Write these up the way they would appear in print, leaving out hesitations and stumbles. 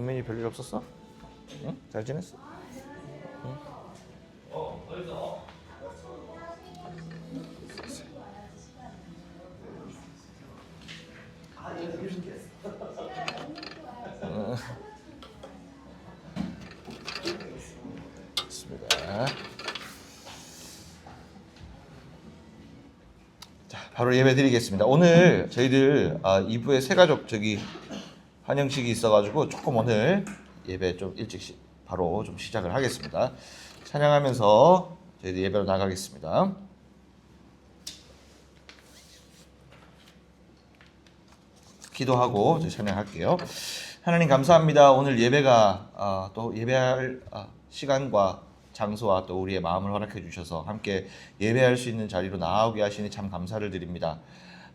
은민이 별일 없었어? 응? 잘 지냈어? 응? 좋습니다. 자, 바로 예배 드리겠습니다. 오늘 저희들 2부에 새가족 환영식이 있어가지고 조금 오늘 예배 좀 일찍 바로 좀 시작을 하겠습니다. 찬양하면서 저희들 예배로 나가겠습니다. 기도하고 저희 찬양할게요. 하나님 감사합니다. 오늘 예배가 또 예배할 시간과 장소와 또 우리의 마음을 허락해 주셔서 함께 예배할 수 있는 자리로 나아오게 하시니 참 감사를 드립니다.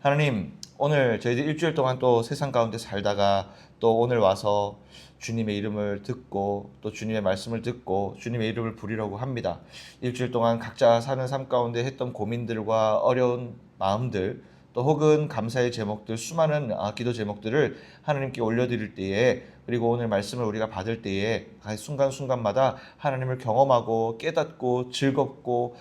하나님, 오늘 저희들 일주일 동안 또 세상 가운데 살다가 또 오늘 와서 주님의 이름을 듣고 또 주님의 말씀을 듣고 주님의 이름을 부리려고 합니다. 일주일 동안 각자 사는 삶 가운데 했던 고민들과 어려운 마음들 또 혹은 감사의 제목들, 수많은 기도 제목들을 하나님께 올려드릴 때에, 그리고 오늘 말씀을 우리가 받을 때에 순간순간마다 하나님을 경험하고 깨닫고 즐겁고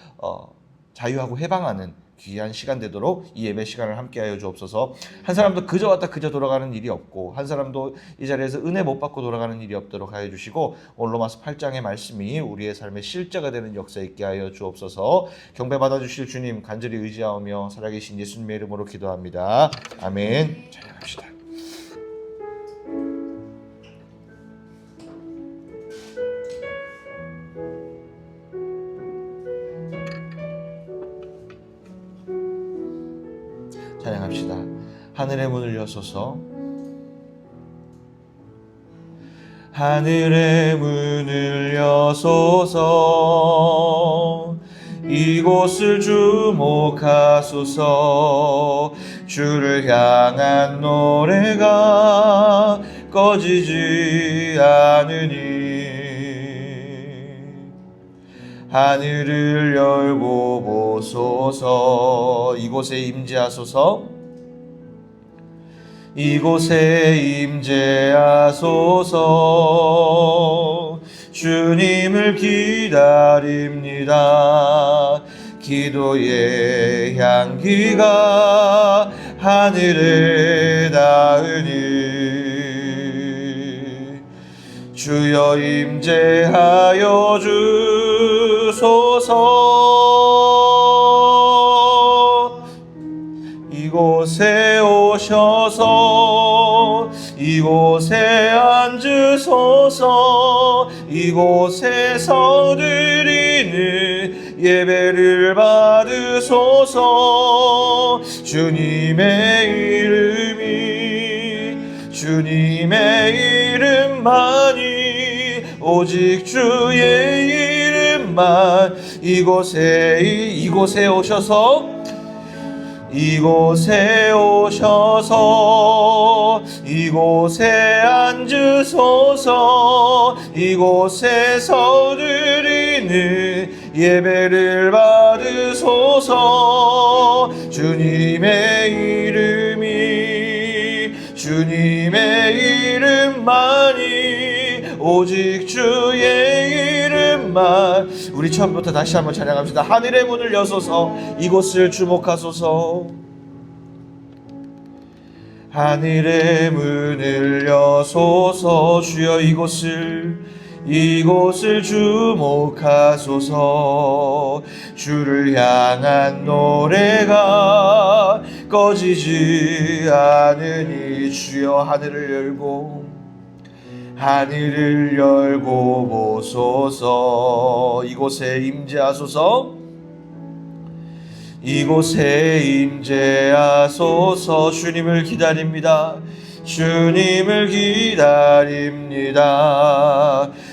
자유하고 해방하는 귀한 시간 되도록 이 예배 시간을 함께하여 주옵소서. 한 사람도 그저 왔다 그저 돌아가는 일이 없고, 한 사람도 이 자리에서 은혜 못 받고 돌아가는 일이 없도록 하여 주시고, 오늘 로마서 8장의 말씀이 우리의 삶의 실제가 되는 역사 있게 하여 주옵소서. 경배 받아주실 주님 간절히 의지하오며 살아계신 예수님의 이름으로 기도합니다. 아멘. 찬양합시다. 찬양합시다. 하늘의 문을 여소서. 하늘의 문을 여소서. 이곳을 주목하소서. 주를 향한 노래가 꺼지지 않으니 하늘을 열고 보소서. 이곳에 임재하소서. 이곳에 임재하소서. 주님을 기다립니다. 기도의 향기가 하늘에 닿으니 주여 임재하여 주소서. 이곳에 오셔서 이곳에 앉으소서. 이곳에서 드리는 예배를 받으소서. 주님의 이름만이 오직 주의 이름만. 이곳에 오셔서 이곳에 앉으소서. 이곳에서 드리는 예배를 받으소서. 주님의 이름만이 오직 주의 이름만. 우리 처음부터 다시 한번 찬양합시다. 하늘의 문을 여소서. 이곳을 주목하소서. 하늘의 문을 여소서. 주여 이곳을 주목하소서. 주를 향한 노래가 꺼지지 않으니 주여 하늘을 열고 보소서. 이곳에 임재하소서. 이곳에 임재하소서. 주님을 기다립니다.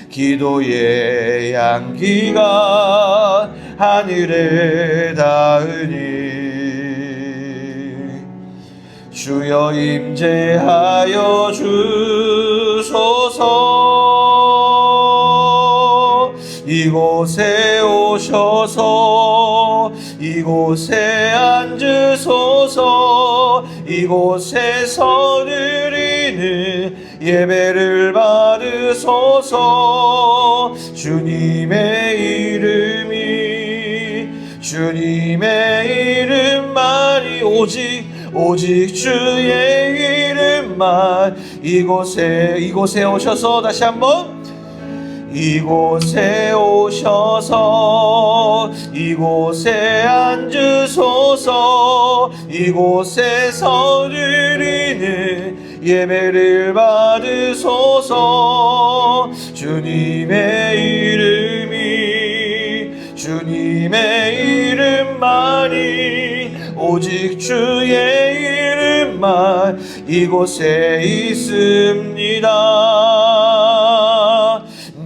기도의 향기가 하늘에 닿으니 주여 임재하여 주소서. 이곳에 오셔서 이곳에 앉으소서. 이곳에서 드리 드리는 예배를 받으소서. 주님의 이름만이 오직 주의 이름만. 이곳에 오셔서 다시 한번 이곳에 오셔서 이곳에 앉으소서. 이곳에서 드리는 예배를 받으소서. 주님의 이름만이 오직 주의 이름만 이곳에 있습니다.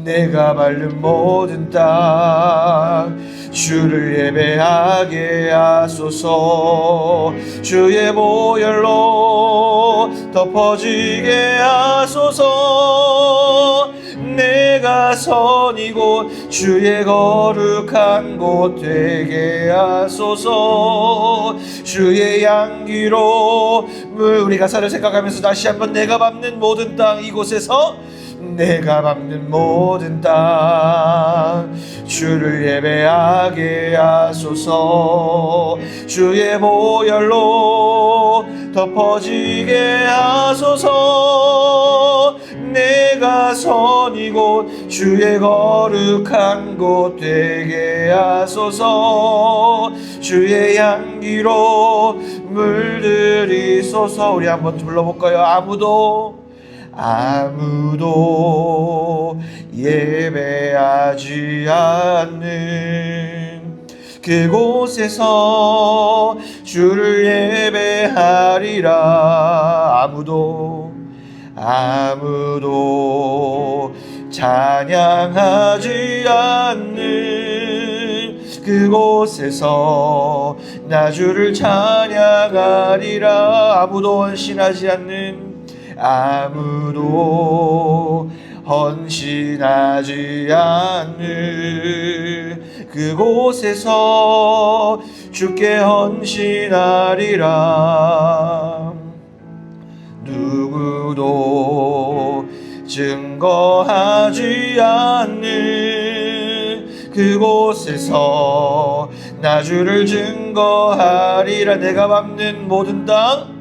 내가 밟는 모든 땅 주를 예배하게 하소서. 주의 보혈로 덮어지게 하소서. 내가 선 이곳 주의 거룩한 곳 되게 하소서. 주의 향기로 우리 가사를 생각하면서 다시 한번 내가 밟는 모든 땅 이곳에서 내가 밟는 모든 땅 주를 예배하게 하소서. 주의 보혈로 덮어지게 하소서. 내가 선 이곳 주의 거룩한 곳 되게 하소서. 주의 향기로 물들이소서. 우리 한번 불러볼까요? 아무도 예배하지 않는 그곳에서 주를 예배하리라. 아무도 찬양하지 않는 그곳에서 나 주를 찬양하리라. 아무도 헌신하지 않는 그곳에서 주께 헌신하리라. 누구도 증거하지 않는 그곳에서 나 주를 증거하리라. 내가 밟는 모든 땅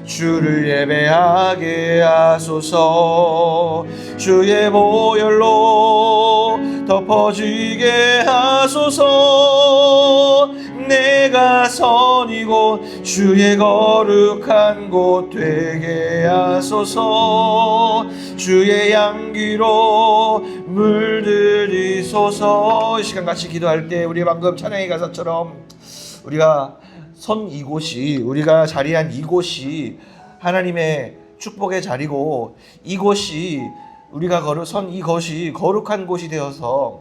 주를 예배하게 하소서. 주의 보혈로 덮어지게 하소서. 내가 선 이곳 주의 거룩한 곳 되게 하소서. 주의 향기로 물들이소서. 이 시간 같이 기도할 때 우리 방금 찬양의 가사처럼 우리가 우리가 자리한 이곳이 하나님의 축복의 자리고, 이곳이 우리가 이것이 거룩한 곳이 되어서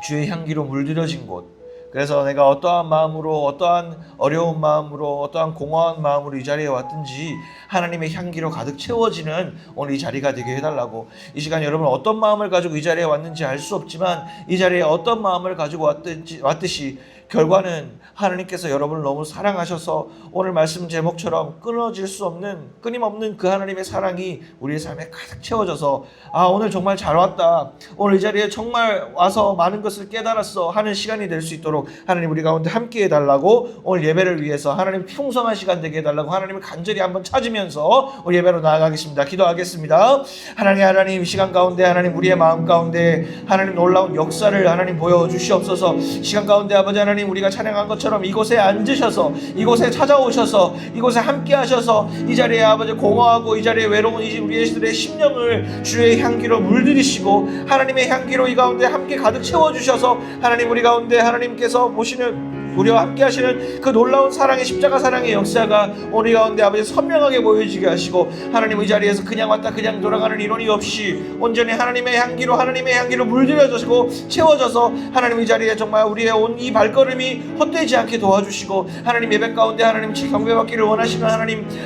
주의 향기로 물들여진 곳. 그래서 내가 어떠한 마음으로, 어떠한 어려운 마음으로, 어떠한 공허한 마음으로 이 자리에 왔든지 하나님의 향기로 가득 채워지는 오늘 이 자리가 되게 해달라고. 이 시간 여러분 어떤 마음을 가지고 이 자리에 왔는지 알 수 없지만 이 자리에 어떤 마음을 가지고 왔듯이 결과는 하나님께서 여러분을 너무 사랑하셔서 오늘 말씀 제목처럼 끊임없는 그 하나님의 사랑이 우리의 삶에 가득 채워져서 오늘 정말 잘 왔다, 오늘 이 자리에 정말 와서 많은 것을 깨달았어 하는 시간이 될 수 있도록 하나님 우리 가운데 함께 해달라고, 오늘 예배를 위해서 하나님 풍성한 시간 되게 해달라고 하나님을 간절히 한번 찾으면서 우리 예배로 나아가겠습니다. 기도하겠습니다. 하나님 이 시간 가운데 하나님 우리의 마음 가운데 하나님 놀라운 역사를 하나님 보여주시옵소서. 시간 가운데 아버지 하나님 우리가 찬양한 것처럼 이곳에 앉으셔서, 이곳에 찾아오셔서, 이곳에 함께 하셔서 이 자리에 아버지 공허하고 이 자리에 외로운 우리의 심령을 주의 향기로 물들이시고 하나님의 향기로 이 가운데 함께 가득 채워주셔서 하나님 우리 가운데 하나님께서 보시는 우리와 함께 하시는 그 놀라운 사랑의 십자가 사랑의 역사가 우리 가운데 아버지 선명하게 보여지게 하시고, 하나님 이 자리에서 그냥 왔다 그냥 돌아가는 인원이 없이 온전히 하나님의 향기로 물들여지고 채워져서 하나님 이 자리에 정말 우리의 온 이 발걸음 하나님이 헛되지 않게 도와주시고 하나님 예배 가운데 하나님 경배받기를 원하시는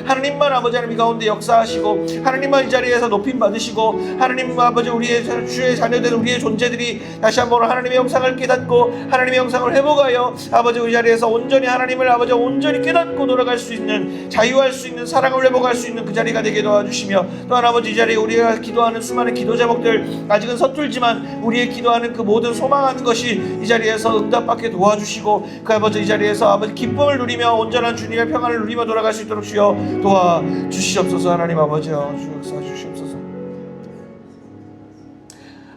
하나님만 아버지 하나님 이 가운데 역사하시고 하나님만 이 자리에서 높임 받으시고 하나님 아버지 우리의 주의 자녀된 우리의 존재들이 다시 한번 하나님의 영상을 깨닫고 하나님의 영상을 회복하여 아버지 우리 자리에서 온전히 하나님을 아버지 온전히 깨닫고 돌아갈 수 있는 자유할 수 있는 사랑을 회복할 수 있는 그 자리가 되게 도와주시며 또한 아버지 이 자리에 우리가 기도하는 수많은 기도 제목들 아직은 서툴지만 우리의 기도하는 그 모든 소망하는 것이 이 자리에서 응답받게 도와주시고 그 아버지 이 자리에서 아버지 기쁨을 누리며 온전한 주님의 평안을 누리며 돌아갈 수 있도록 주여 도와주시옵소서. 하나님 아버지여 주 역사 주시옵소서.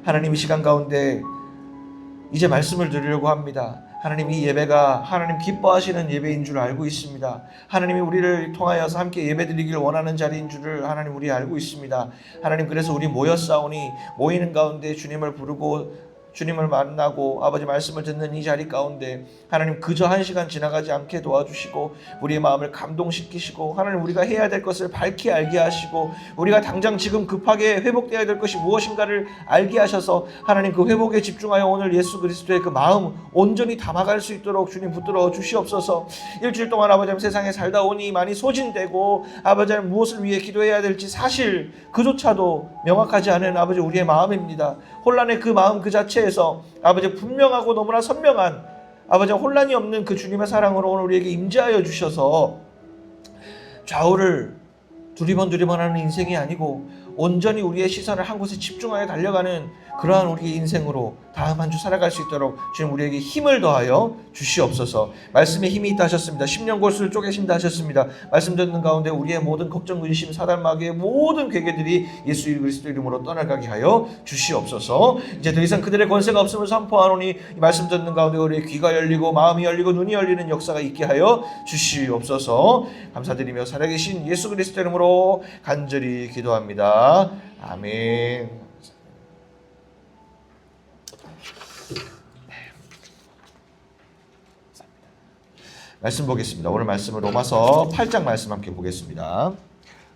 하나님 이 시간 가운데 이제 말씀을 드리려고 합니다. 하나님 이 예배가 하나님 기뻐하시는 예배인 줄 알고 있습니다. 하나님이 우리를 통하여서 함께 예배드리기를 원하는 자리인 줄을 하나님 우리 알고 있습니다. 하나님 그래서 우리 모였사오니 모이는 가운데 주님을 부르고 주님을 만나고 아버지 말씀을 듣는 이 자리 가운데 하나님 그저 한 시간 지나가지 않게 도와주시고 우리의 마음을 감동시키시고 하나님 우리가 해야 될 것을 밝히 알게 하시고 우리가 당장 지금 급하게 회복되어야 될 것이 무엇인가를 알게 하셔서 하나님 그 회복에 집중하여 오늘 예수 그리스도의 그 마음 온전히 담아갈 수 있도록 주님 붙들어 주시옵소서. 일주일 동안 아버지 세상에 살다 오니 많이 소진되고 아버지 무엇을 위해 기도해야 될지 사실 그조차도 명확하지 않은 아버지 우리의 마음입니다. 혼란의 그 마음 그 자체에서 아버지 분명하고 너무나 선명한 아버지 혼란이 없는 그 주님의 사랑으로 오늘 우리에게 임재하여 주셔서 좌우를 두리번두리번하는 인생이 아니고 온전히 우리의 시선을 한 곳에 집중하여 달려가는 그러한 우리의 인생으로 다음 한 주 살아갈 수 있도록 주님 우리에게 힘을 더하여 주시옵소서. 말씀에 힘이 있다 하셨습니다. 10년 골수를 쪼개신다 하셨습니다. 말씀 듣는 가운데 우리의 모든 걱정, 근심, 사단, 마귀의 모든 괴계들이 예수 그리스도 이름으로 떠나가게 하여 주시옵소서. 이제 더 이상 그들의 권세가 없음을 선포하노니 말씀 듣는 가운데 우리의 귀가 열리고 마음이 열리고 눈이 열리는 역사가 있게 하여 주시옵소서. 감사드리며 살아계신 예수 그리스도 이름으로 간절히 기도합니다. 아멘. 말씀 보겠습니다. 오늘 말씀은 로마서 8장 말씀 함께 보겠습니다.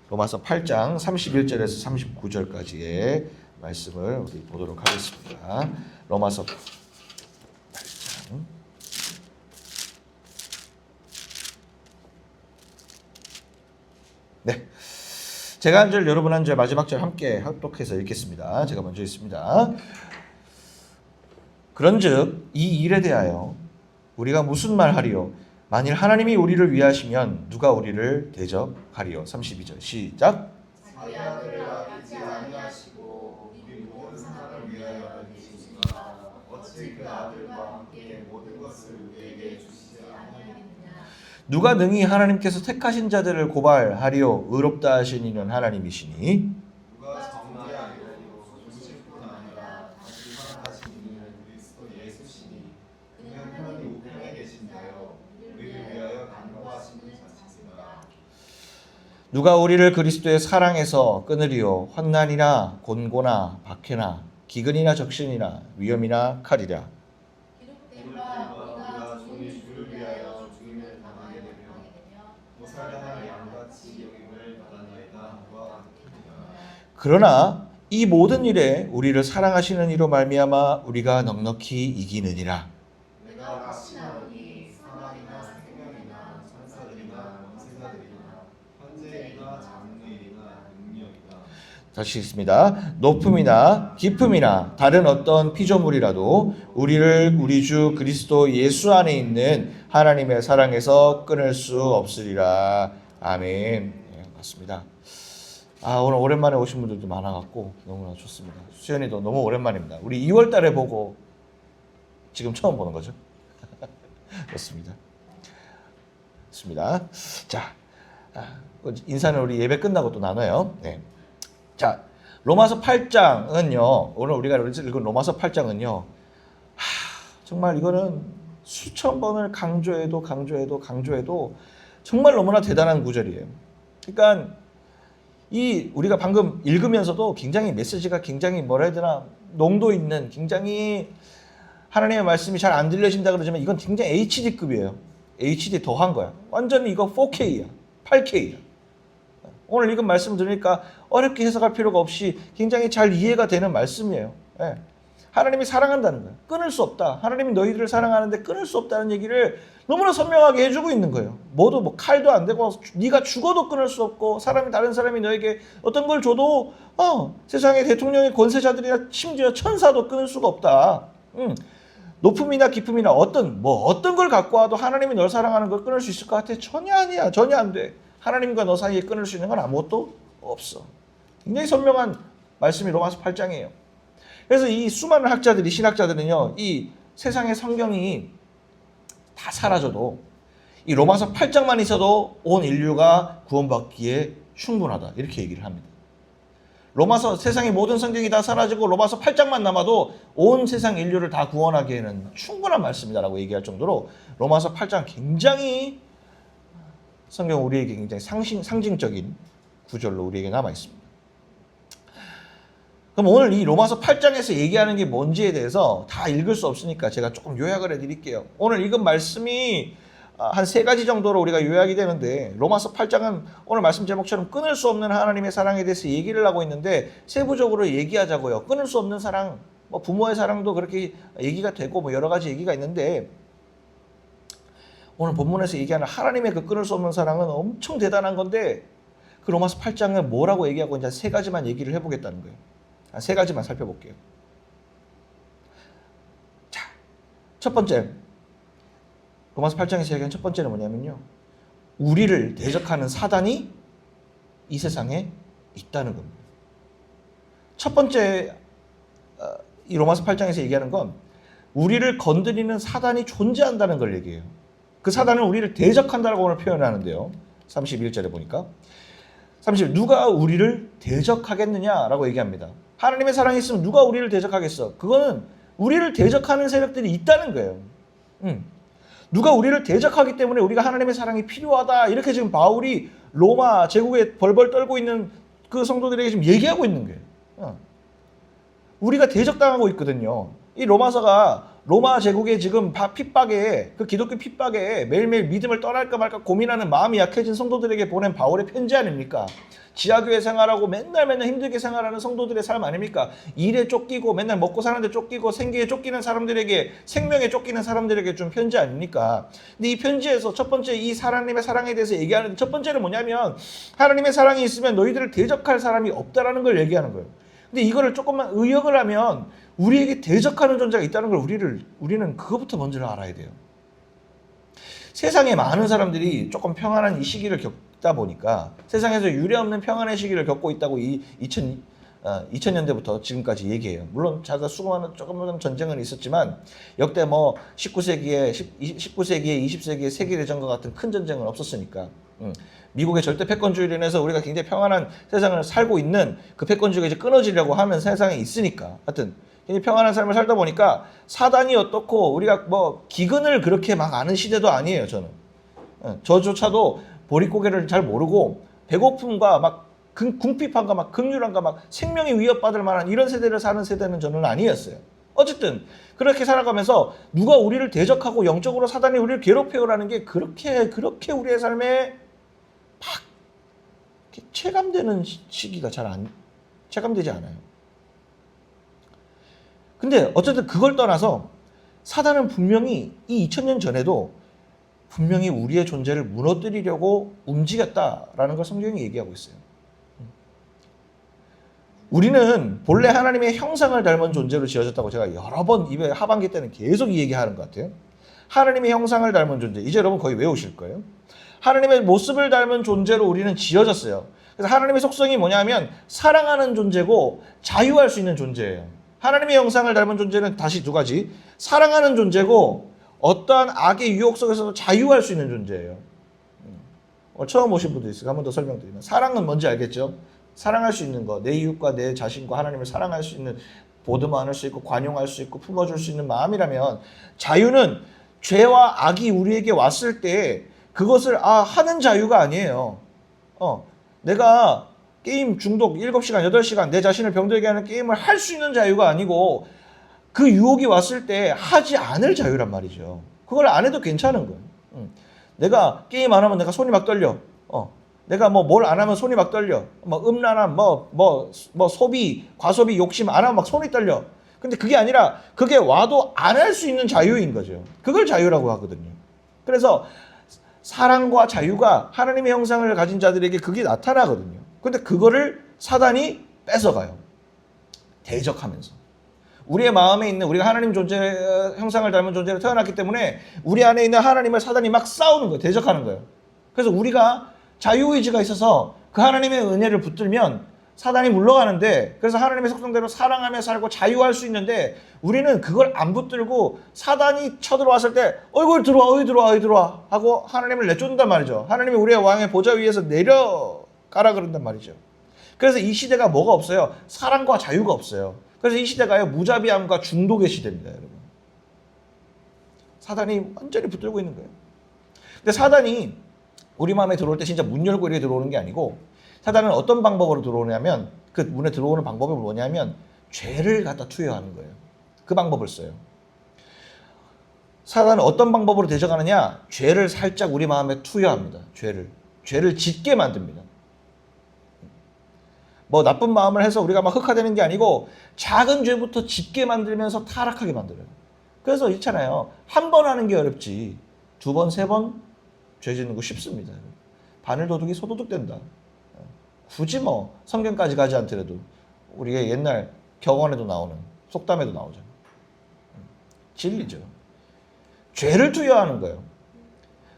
로마서 8장 31절에서 39절까지의 말씀을 우리 보도록 하겠습니다. 로마서 8장 네, 제가 한 절 여러분 한 절 마지막 절 함께 합독해서 읽겠습니다. 제가 먼저 읽습니다. 그런즉 이 일에 대하여 우리가 무슨 말하리요? 만일 하나님이 우리를 위하시면 누가 우리를 대적하리요? 32절 시작. 자기 아들을 아끼지 아니하시고 우리 모든 사람을 위하여 주시니까 어찌 그 아들과 함께 모든 것을 우리에게 주시지 아니하겠느냐. 누가 능히 하나님께서 택하신 자들을 고발하리요? 의롭다 하신 이는 하나님이시니 누가 정죄하리요? 주실 뿐 아니라 다시 살아나신 이는 그리스도 예수시니 그는 하나님 우편에 계신 자요 우리를 위하여 간구하시는 자시니라. 누가 우리를 그리스도의 사랑에서 끊으리요? 환난이나 곤고나 박해나 기근이나 적신이나 위험이나 칼이라. 기록된 바 우리가 종이 주를 위하여 죽임을 당하게 되며 보살당할 양같이 여김을 받았나이다 함과 같으니라. 그러나 이 모든 일에 우리를 사랑하시는 이로 말미암아 우리가 넉넉히 이기느니라. 내가 확신하노니 사망이나 생명이나 천사들이나 권세자들이나 현재이나 장래이나 능력이나 다시 읽습니다. 높음이나 깊음이나 다른 어떤 피조물이라도 우리를 우리 주 그리스도 예수 안에 있는 하나님의 사랑에서 끊을 수 없으리라. 아멘. 네, 맞습니다. 오늘 오랜만에 오신 분들도 많아갖고 너무나 좋습니다. 수연이도 너무 오랜만입니다. 우리 2월 달에 보고 지금 처음 보는 거죠. 좋습니다. 좋습니다. 자, 인사는 우리 예배 끝나고 또 나눠요. 네. 자, 로마서 8장은요. 오늘 우리가 읽은 로마서 8장은요. 정말 이거는 수천 번을 강조해도 정말 너무나 대단한 구절이에요. 그러니까 우리가 방금 읽으면서도 굉장히 메시지가 굉장히 뭐라 해야 되나 농도 있는 굉장히 하나님의 말씀이 잘 안 들려진다 그러지만 이건 굉장히 HD급이에요. HD 더한 거야. 완전히 이거 4K야. 8K야. 오늘 읽은 말씀 들으니까 어렵게 해석할 필요가 없이 굉장히 잘 이해가 되는 말씀이에요. 네. 하나님이 사랑한다는 거예요. 끊을 수 없다. 하나님이 너희들을 사랑하는데 끊을 수 없다는 얘기를 너무나 선명하게 해주고 있는 거예요. 모두 뭐 칼도 안 되고 네가 죽어도 끊을 수 없고 다른 사람이 너에게 어떤 걸 줘도 세상의 대통령의 권세자들이나 심지어 천사도 끊을 수가 없다. 높음이나 깊음이나 어떤 걸 갖고 와도 하나님이 널 사랑하는 걸 끊을 수 있을 것 같아? 전혀 아니야. 전혀 안 돼. 하나님과 너 사이에 끊을 수 있는 건 아무것도 없어. 굉장히 선명한 말씀이 로마서 8장이에요. 그래서 이 수많은 신학자들은요, 이 세상의 성경이 다 사라져도 이 로마서 8장만 있어도 온 인류가 구원받기에 충분하다. 이렇게 얘기를 합니다. 로마서 세상의 모든 성경이 다 사라지고 로마서 8장만 남아도 온 세상 인류를 다 구원하기에는 충분한 말씀이다라고 얘기할 정도로 로마서 8장 굉장히 성경 우리에게 굉장히 상징적인 구절로 우리에게 남아 있습니다. 그럼 오늘 이 로마서 8장에서 얘기하는 게 뭔지에 대해서 다 읽을 수 없으니까 제가 조금 요약을 해드릴게요. 오늘 읽은 말씀이 한 3가지 정도로 우리가 요약이 되는데 로마서 8장은 오늘 말씀 제목처럼 끊을 수 없는 하나님의 사랑에 대해서 얘기를 하고 있는데 세부적으로 얘기하자고요. 끊을 수 없는 사랑, 부모의 사랑도 그렇게 얘기가 되고 여러 가지 얘기가 있는데 오늘 본문에서 얘기하는 하나님의 그 끊을 수 없는 사랑은 엄청 대단한 건데 그 로마서 8장은 뭐라고 얘기하고 이제 3가지만 얘기를 해보겠다는 거예요. 3가지만 살펴볼게요. 자, 첫 번째 로마서 8장에서 얘기한 첫 번째는 뭐냐면요. 우리를 대적하는 사단이 이 세상에 있다는 겁니다. 첫 번째 이 로마서 8장에서 얘기하는 건 우리를 건드리는 사단이 존재한다는 걸 얘기해요. 그 사단은 우리를 대적한다라고 오늘 표현하는데요. 31절에 보니까 누가 우리를 대적하겠느냐라고 얘기합니다. 하나님의 사랑이 있으면 누가 우리를 대적하겠어? 그거는 우리를 대적하는 세력들이 있다는 거예요. 누가 우리를 대적하기 때문에 우리가 하나님의 사랑이 필요하다. 이렇게 지금 바울이 로마 제국에 벌벌 떨고 있는 그 성도들에게 지금 얘기하고 있는 거예요. 우리가 대적당하고 있거든요. 이 로마서가 로마 제국의 지금 핍박에 그 기독교 핍박에 매일매일 믿음을 떠날까 말까 고민하는 마음이 약해진 성도들에게 보낸 바울의 편지 아닙니까? 지하교회 생활하고 맨날 힘들게 생활하는 성도들의 삶 아닙니까? 일에 쫓기고 맨날 먹고 사는데 쫓기고 생계에 쫓기는 사람들에게 생명에 쫓기는 사람들에게 준 편지 아닙니까? 근데 이 편지에서 첫 번째 이 하나님의 사랑에 대해서 얘기하는 첫 번째는 뭐냐면 하나님의 사랑이 있으면 너희들을 대적할 사람이 없다라는 걸 얘기하는 거예요. 근데 이거를 조금만 의역을 하면 우리에게 대적하는 존재가 있다는 걸 우리는 그것부터 먼저 알아야 돼요. 세상에 많은 사람들이 조금 평안한 이 시기를 겪다 보니까 세상에서 유례없는 평안의 시기를 겪고 있다고 2000년대부터 지금까지 얘기해요. 물론 자가 수많은 조금은 전쟁은 있었지만 역대 19세기에 20세기에 세계대전과 같은 큰 전쟁은 없었으니까 미국의 절대 패권주의로 인해서 우리가 굉장히 평안한 세상을 살고 있는 그 패권주의가 이제 끊어지려고 하는 세상에 있으니까 하여튼 굉장히 평안한 삶을 살다 보니까 사단이 어떻고 우리가 기근을 그렇게 막 아는 시대도 아니에요. 저는 저조차도 보릿고개를 잘 모르고 배고픔과 막 궁핍함과 막 극률함과 막 생명이 위협받을 만한 이런 세대를 사는 세대는 저는 아니었어요. 어쨌든 그렇게 살아가면서 누가 우리를 대적하고 영적으로 사단이 우리를 괴롭혀요라는 게 그렇게 우리의 삶에 막 체감되는 시기가 체감되지 않아요. 근데 어쨌든 그걸 떠나서 사단은 분명히 이 2000년 전에도 분명히 우리의 존재를 무너뜨리려고 움직였다라는 걸 성경이 얘기하고 있어요. 우리는 본래 하나님의 형상을 닮은 존재로 지어졌다고 제가 여러 번 입에 하반기 때는 계속 이 얘기하는 것 같아요. 하나님의 형상을 닮은 존재. 이제 여러분 거의 외우실 거예요. 하나님의 모습을 닮은 존재로 우리는 지어졌어요. 그래서 하나님의 속성이 뭐냐면 사랑하는 존재고 자유할 수 있는 존재예요. 하나님의 형상을 닮은 존재는 다시 2가지. 사랑하는 존재고 어떠한 악의 유혹 속에서도 자유할 수 있는 존재예요. 처음 오신 분도 있어요. 한 번 더 설명드리면. 사랑은 뭔지 알겠죠? 사랑할 수 있는 거. 내 이웃과 내 자신과 하나님을 사랑할 수 있는, 보듬어 안을 수 있고 관용할 수 있고 품어줄 수 있는 마음이라면, 자유는 죄와 악이 우리에게 왔을 때 그것을 하는 자유가 아니에요. 내가 게임 중독 7시간, 8시간 내 자신을 병들게 하는 게임을 할 수 있는 자유가 아니고 그 유혹이 왔을 때 하지 않을 자유란 말이죠. 그걸 안 해도 괜찮은 거예요. 내가 게임 안 하면 내가 손이 막 떨려. 내가 뭘 안 하면 손이 막 떨려. 음란함, 소비, 과소비, 욕심 안 하면 막 손이 떨려. 근데 그게 아니라 그게 와도 안 할 수 있는 자유인 거죠. 그걸 자유라고 하거든요. 그래서 사랑과 자유가 하나님의 형상을 가진 자들에게 그게 나타나거든요. 근데 그거를 사단이 뺏어가요. 대적하면서. 우리의 마음에 있는 우리가 하나님 존재 형상을 닮은 존재로 태어났기 때문에 우리 안에 있는 하나님을 사단이 막 싸우는 거예요. 대적하는 거예요. 그래서 우리가 자유의지가 있어서 그 하나님의 은혜를 붙들면 사단이 물러가는데, 그래서 하나님의 속성대로 사랑하며 살고 자유할 수 있는데 우리는 그걸 안 붙들고 사단이 쳐들어왔을 때 어이 들어와 하고 하나님을 내쫓는단 말이죠. 하나님이 우리의 왕의 보좌 위에서 내려가라 그런단 말이죠. 그래서 이 시대가 뭐가 없어요? 사랑과 자유가 없어요. 그래서 이 시대가요, 무자비함과 중독의 시대입니다, 여러분. 사단이 완전히 붙들고 있는 거예요. 근데 사단이 우리 마음에 들어올 때 진짜 문 열고 이렇게 들어오는 게 아니고, 사단은 어떤 방법으로 들어오냐면, 그 문에 들어오는 방법이 뭐냐면 죄를 갖다 투여하는 거예요. 그 방법을 써요. 사단은 어떤 방법으로 대적하느냐? 죄를 살짝 우리 마음에 투여합니다. 죄를 짓게 만듭니다. 뭐 나쁜 마음을 해서 우리가 막 흑화되는 게 아니고 작은 죄부터 짓게 만들면서 타락하게 만들어요. 그래서 있잖아요. 한 번 하는 게 어렵지 2번, 3번 죄 짓는 거 쉽습니다. 바늘 도둑이 소도둑 된다. 굳이 뭐 성경까지 가지 않더라도 우리가 옛날 격언에도 나오는 속담에도 나오잖아요. 진리죠. 죄를 투여하는 거예요.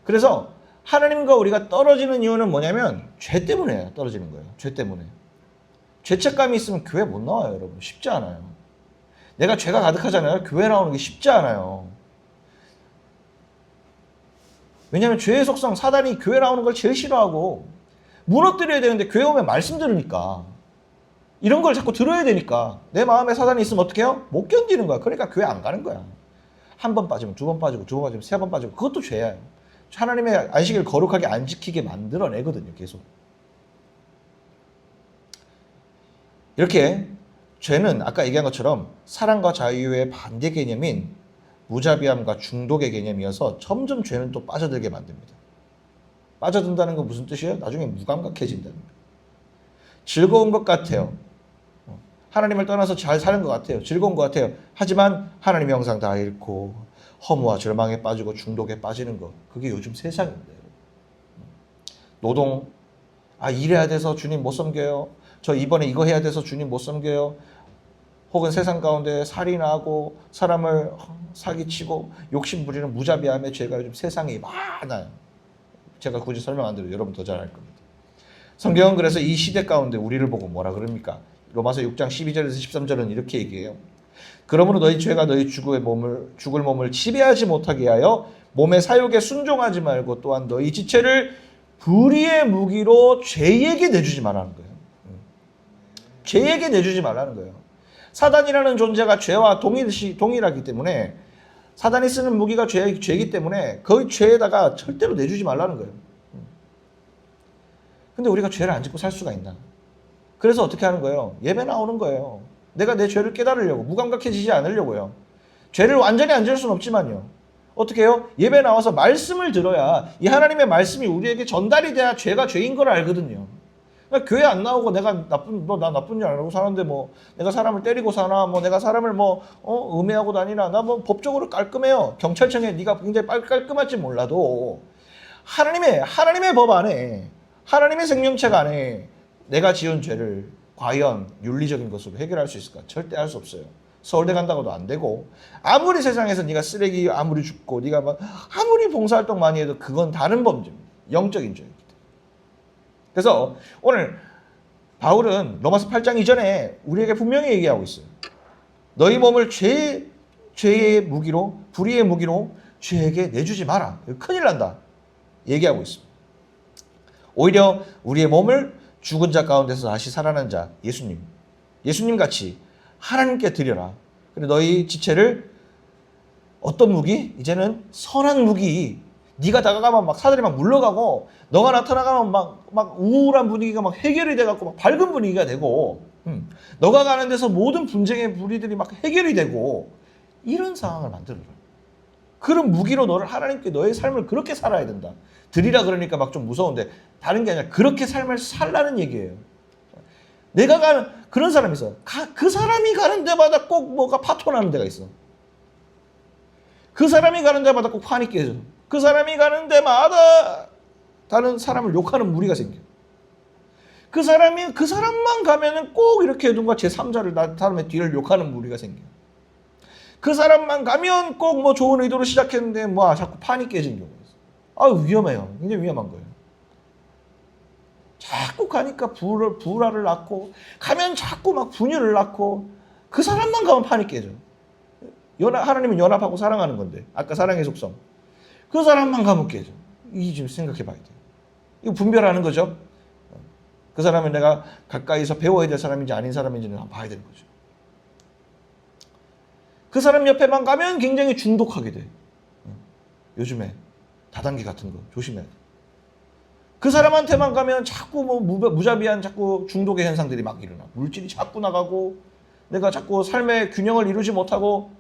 그래서 하나님과 우리가 떨어지는 이유는 뭐냐면 죄 때문에 떨어지는 거예요. 죄 때문에. 죄책감이 있으면 교회 못 나와요, 여러분. 쉽지 않아요. 내가 죄가 가득하잖아요. 교회 나오는 게 쉽지 않아요. 왜냐하면 죄의 속성, 사단이 교회 나오는 걸 제일 싫어하고 무너뜨려야 되는데 교회 오면 말씀 들으니까, 이런 걸 자꾸 들어야 되니까 내 마음에 사단이 있으면 어떻게 해요? 못 견디는 거야. 그러니까 교회 안 가는 거야. 1번 빠지면 2번 빠지고 2번 빠지면 3번 빠지고, 그것도 죄예요. 하나님의 안식일 거룩하게 안 지키게 만들어내거든요, 계속. 이렇게 죄는 아까 얘기한 것처럼 사랑과 자유의 반대 개념인 무자비함과 중독의 개념이어서 점점 죄는 또 빠져들게 만듭니다. 빠져든다는 건 무슨 뜻이에요? 나중에 무감각해진다는 거예요. 즐거운 것 같아요. 하나님을 떠나서 잘 사는 것 같아요. 즐거운 것 같아요. 하지만 하나님의 형상 다 잃고 허무와 절망에 빠지고 중독에 빠지는 것, 그게 요즘 세상입니다. 노동, 일해야 돼서 주님 못 섬겨요. 저 이번에 이거 해야 돼서 주님 못 섬겨요. 혹은 세상 가운데 살인하고 사람을 사기치고 욕심 부리는 무자비함의 죄가 요즘 세상에 많아요. 제가 굳이 설명 안 드려도 여러분 더 잘 알 겁니다. 성경은 그래서 이 시대 가운데 우리를 보고 뭐라 그럽니까? 로마서 6장 12절에서 13절은 이렇게 얘기해요. 그러므로 너희 죄가 너희 죽을 몸을 지배하지 못하게 하여 몸의 사욕에 순종하지 말고, 또한 너희 지체를 불의의 무기로 죄에게 내주지 말라는 거예요. 죄에게 내주지 말라는 거예요. 사단이라는 존재가 죄와 동일하기 때문에, 사단이 쓰는 무기가 죄이기 때문에 그 죄에다가 절대로 내주지 말라는 거예요. 근데 우리가 죄를 안 짓고 살 수가 있나? 그래서 어떻게 하는 거예요? 예배 나오는 거예요. 내가 내 죄를 깨달으려고, 무감각해지지 않으려고요. 죄를 완전히 안 지을 수는 없지만요. 어떻게 해요? 예배 나와서 말씀을 들어야, 이 하나님의 말씀이 우리에게 전달이 돼야 죄가 죄인 걸 알거든요. 그러니까 교회 안 나오고 내가 나 나쁜 줄 알고 사는데 뭐 내가 사람을 때리고 사나, 뭐 내가 사람을 음해하고 다니나, 나 뭐 법적으로 깔끔해요. 경찰청에 네가 굉장히 깔끔할지 몰라도 하나님의 법 안에, 하나님의 생명책 안에 내가 지은 죄를 과연 윤리적인 것으로 해결할 수 있을까? 절대 할 수 없어요. 서울대 간다고도 안 되고, 아무리 세상에서 네가 쓰레기 아무리 줍고 네가 아무리 봉사활동 많이 해도 그건 다른 범죄입니다. 영적인 죄입니다. 그래서 오늘 바울은 로마서 8장 이전에 우리에게 분명히 얘기하고 있어요. 너희 몸을 죄의 무기로, 불의의 무기로 죄에게 내주지 마라. 큰일 난다. 얘기하고 있습니다. 오히려 우리의 몸을 죽은 자 가운데서 다시 살아난 자, 예수님 같이 하나님께 드려라. 그래, 너희 지체를 어떤 무기? 이제는 선한 무기. 네가 다가가면 사들이 물러가고, 너가 나타나가면 우울한 분위기가 해결이 돼갖고 밝은 분위기가 되고, 너가 가는 데서 모든 분쟁의 불의들이 해결이 되고, 이런 상황을 만들어라. 그런 무기로 하나님께 너의 삶을 그렇게 살아야 된다. 드리라 그러니까 좀 무서운데, 다른 게 아니라 그렇게 삶을 살라는 얘기예요. 내가 가는 그런 사람이 있어. 그 사람이 가는 데마다 꼭 뭐가 파토나는 데가 있어. 그 사람이 가는 데마다 꼭 판이 깨져. 그 사람이 가는 데마다 다른 사람을 욕하는 무리가 생겨. 그 사람만 가면은 꼭 이렇게 누가 제3자를 사람의 뒤를 욕하는 무리가 생겨. 그 사람만 가면 꼭 뭐 좋은 의도로 시작했는데 뭐 자꾸 판이 깨지는 경우가 있어. 아, 위험해요. 굉장히 위험한 거예요. 자꾸 가니까 불화를 낳고, 가면 자꾸 막 분열을 낳고, 그 사람만 가면 판이 깨져. 하나님은 연합하고 사랑하는 건데, 아까 사랑의 속성. 그 사람만 가면 깨져. 이 좀 생각해 봐야 돼요. 이거 분별하는 거죠. 그 사람은 내가 가까이서 배워야 될 사람인지 아닌 사람인지는 한번 봐야 되는 거죠. 그 사람 옆에만 가면 굉장히 중독하게 돼. 요즘에 다단계 같은 거 조심해야 돼. 그 사람한테만 가면 자꾸 뭐 무자비한 자꾸 중독의 현상들이 막 일어나. 물질이 자꾸 나가고 내가 자꾸 삶의 균형을 이루지 못하고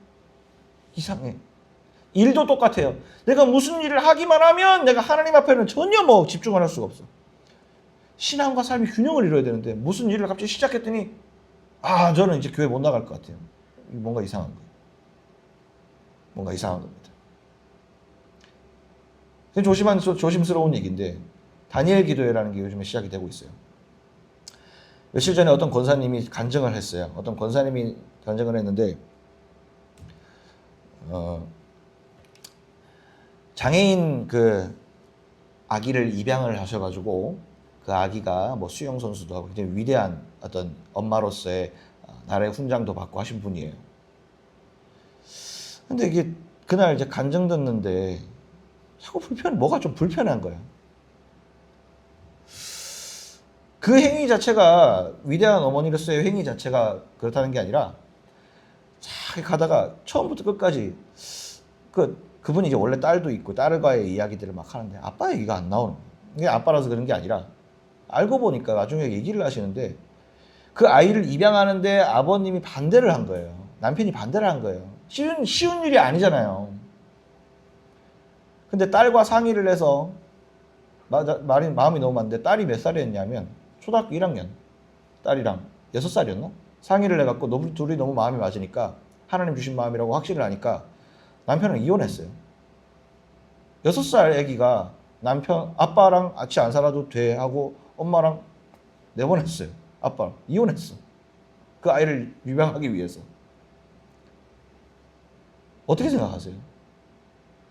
이상해. 일도 똑같아요. 내가 무슨 일을 하기만 하면 내가 하나님 앞에는 전혀 뭐 집중을 할 수가 없어. 신앙과 삶이 균형을 이뤄야 되는데 무슨 일을 갑자기 시작했더니 저는 이제 교회 못 나갈 것 같아요. 뭔가 이상한 거예요. 뭔가 이상한 겁니다. 조심스러운 얘기인데 다니엘 기도회라는 게 요즘에 시작이 되고 있어요. 며칠 전에 어떤 권사님이 간증을 했어요. 어떤 권사님이 간증을 했는데 장애인 그 아기를 입양을 하셔가지고 그 아기가 뭐 수영 선수도 하고 굉장히 위대한 어떤 엄마로서의 나라의 훈장도 받고 하신 분이에요. 근데 이게 그날 이제 간증 듣는데 자꾸 뭐가 좀 불편한 거야. 그 행위 자체가 위대한 어머니로서의 행위 자체가 그렇다는 게 아니라 잘 가다가 처음부터 끝까지 그분이 이제 원래 딸도 있고 딸과의 이야기들을 막 하는데 아빠 얘기가 안 나오는 거예요. 이게 아빠라서 그런 게 아니라 알고 보니까 나중에 얘기를 하시는데 그 아이를 입양하는데 아버님이 반대를 한 거예요. 남편이 반대를 한 거예요. 쉬운 일이 아니잖아요. 근데 딸과 상의를 해서 마음이 너무 많은데 딸이 몇 살이었냐면 초등학교 1학년 딸이랑 6살이었나? 상의를 해갖고 둘이 너무 마음이 맞으니까 하나님 주신 마음이라고 확신을 하니까 남편은 이혼했어요. 6살 애기가 아빠랑 같이 안 살아도 돼 하고 엄마랑 내보냈어요. 아빠랑 이혼했어. 그 아이를 입양하기 위해서. 어떻게 생각하세요?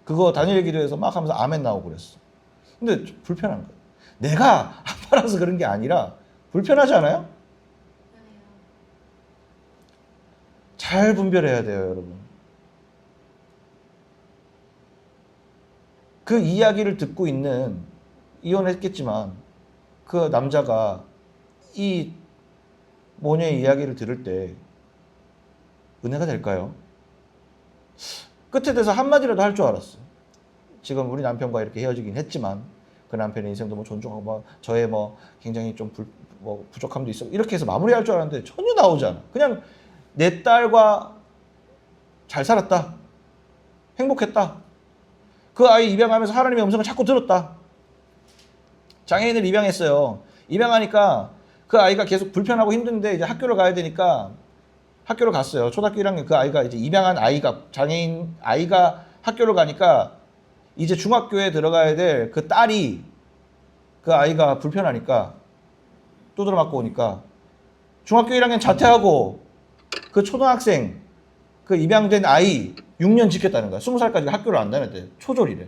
그거 다니엘 기도에서 막 하면서 아멘 나오고 그랬어. 근데 불편한 거예요. 내가 아빠라서 그런 게 아니라 불편하지 않아요? 잘 분별해야 돼요, 여러분. 그 이야기를 듣고 있는 이혼했겠지만 그 남자가 이 모녀의 이야기를 들을 때 은혜가 될까요? 끝에 대해서 한마디라도 할 줄 알았어. 지금 우리 남편과 이렇게 헤어지긴 했지만 그 남편의 인생도 뭐 존중하고 뭐 저의 뭐 굉장히 좀 부족함도 있어 이렇게 해서 마무리할 줄 알았는데 전혀 나오지 않아. 그냥 내 딸과 잘 살았다. 행복했다. 그 아이 입양하면서 하나님의 음성을 자꾸 들었다. 장애인을 입양했어요. 입양하니까 그 아이가 계속 불편하고 힘든데 이제 학교를 가야 되니까 학교를 갔어요. 초등학교 1학년 그 아이가 이제 입양한 장애인 아이가 학교를 가니까 이제 중학교에 들어가야 될 그 딸이 그 아이가 불편하니까 두드러 맞고 오니까 중학교 1학년 자퇴하고 그 초등학생 그 입양된 아이 6년 지켰다는 거야. 20살까지 학교를 안 다녔대. 초졸이래.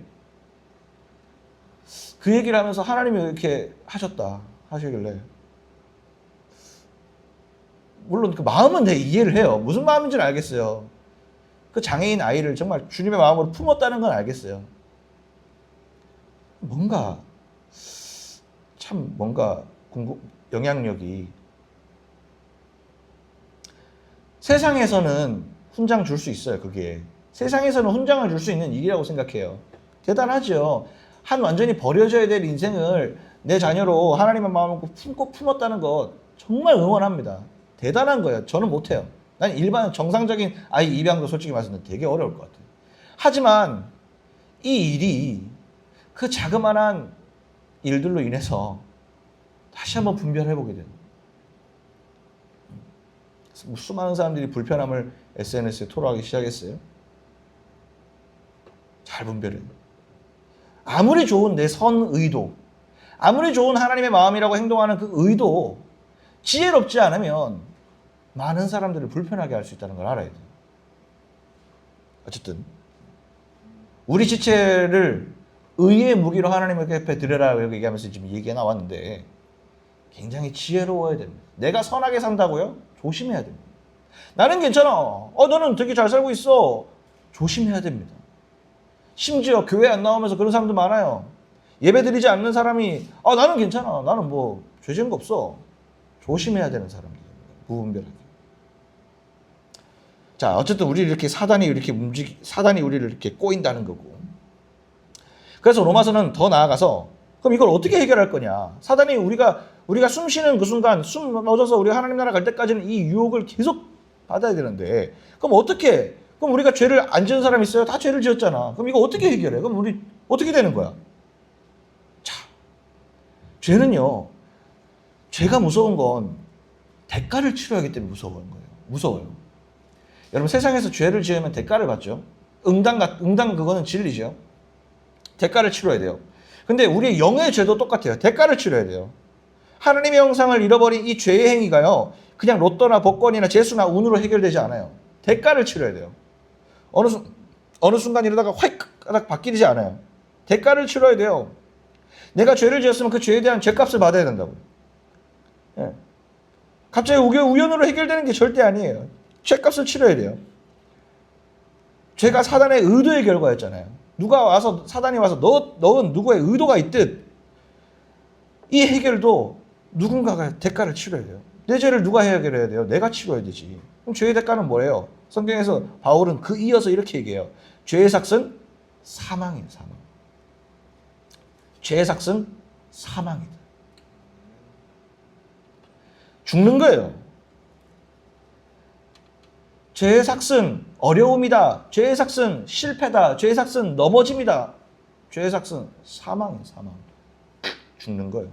그 얘기를 하면서 하나님이 이렇게 하시길래 물론 그 마음은 내가 이해를 해요. 무슨 마음인지는 알겠어요. 그 장애인 아이를 정말 주님의 마음으로 품었다는 건 알겠어요. 뭔가 영향력이 세상에서는 훈장 줄 수 있어요. 그게 세상에서는 훈장을 줄 수 있는 일이라고 생각해요. 대단하죠. 완전히 버려져야 될 인생을 내 자녀로 하나님의 마음을 품었다는 것 정말 응원합니다. 대단한 거예요. 저는 못해요. 난 일반 정상적인 아이 입양도 솔직히 말해서 되게 어려울 것 같아요. 하지만 이 일이 그 자그마한 일들로 인해서 다시 한번 분별해보게 돼요. 수많은 사람들이 불편함을 SNS에 토로하기 시작했어요. 잘 분별해요. 아무리 좋은 내 선 의도, 아무리 좋은 하나님의 마음이라고 행동하는 그 의도, 지혜롭지 않으면 많은 사람들을 불편하게 할 수 있다는 걸 알아야 돼요. 어쨌든 우리 지체를 의의 무기로 하나님 옆에 드려라고 얘기하면서 지금 얘기가 나왔는데 굉장히 지혜로워야 됩니다. 내가 선하게 산다고요? 조심해야 됩니다. 나는 괜찮아. 너는 되게 잘 살고 있어. 조심해야 됩니다. 심지어 교회 안 나오면서 그런 사람도 많아요. 예배 드리지 않는 사람이 나는 괜찮아. 나는 뭐 죄 지은 거 없어. 조심해야 되는 사람들. 무분별하게. 자, 어쨌든 우리를 이렇게 사단이 우리를 이렇게 꼬인다는 거고. 그래서 로마서는 더 나아가서 그럼 이걸 어떻게 해결할 거냐? 사단이 우리가 숨 쉬는 그 순간 숨 넣어줘서 우리가 하나님 나라 갈 때까지는 이 유혹을 계속 받아야 되는데 그럼 어떻게? 그럼 우리가 죄를 안 지은 사람이 있어요? 다 죄를 지었잖아. 그럼 이거 어떻게 해결해? 그럼 우리 어떻게 되는 거야? 자, 죄는요. 죄가 무서운 건 대가를 치러야 하기 때문에 무서운 거예요. 무서워요. 여러분 세상에서 죄를 지으면 대가를 받죠. 응당 그거는 진리죠. 대가를 치러야 돼요. 근데 우리의 영의 죄도 똑같아요. 대가를 치러야 돼요. 하나님의 형상을 잃어버린 이 죄의 행위가요. 그냥 로또나 복권이나 재수나 운으로 해결되지 않아요. 대가를 치러야 돼요. 어느 순간 이러다가 확 바뀌지 않아요. 대가를 치러야 돼요. 내가 죄를 지었으면 그 죄에 대한 죄값을 받아야 된다고요. 예. 갑자기 우연으로 해결되는 게 절대 아니에요. 죄값을 치러야 돼요. 죄가 사단의 의도의 결과였잖아요. 사단이 와서 넣은 누구의 의도가 있듯 이 해결도 누군가가 대가를 치러야 돼요. 내 죄를 누가 해결해야 돼요? 내가 치러야 되지. 그럼 죄의 대가는 뭐예요? 성경에서 바울은 이어서 이렇게 얘기해요. 죄의 삭은 사망이에요. 사망. 죄의 삭은 사망이다. 죽는 거예요. 죄의 삭은 어려움이다. 죄의 삭은 실패다. 죄의 삭은 넘어짐이다. 죄의 삭은 사망이에요. 사망. 죽는 거예요.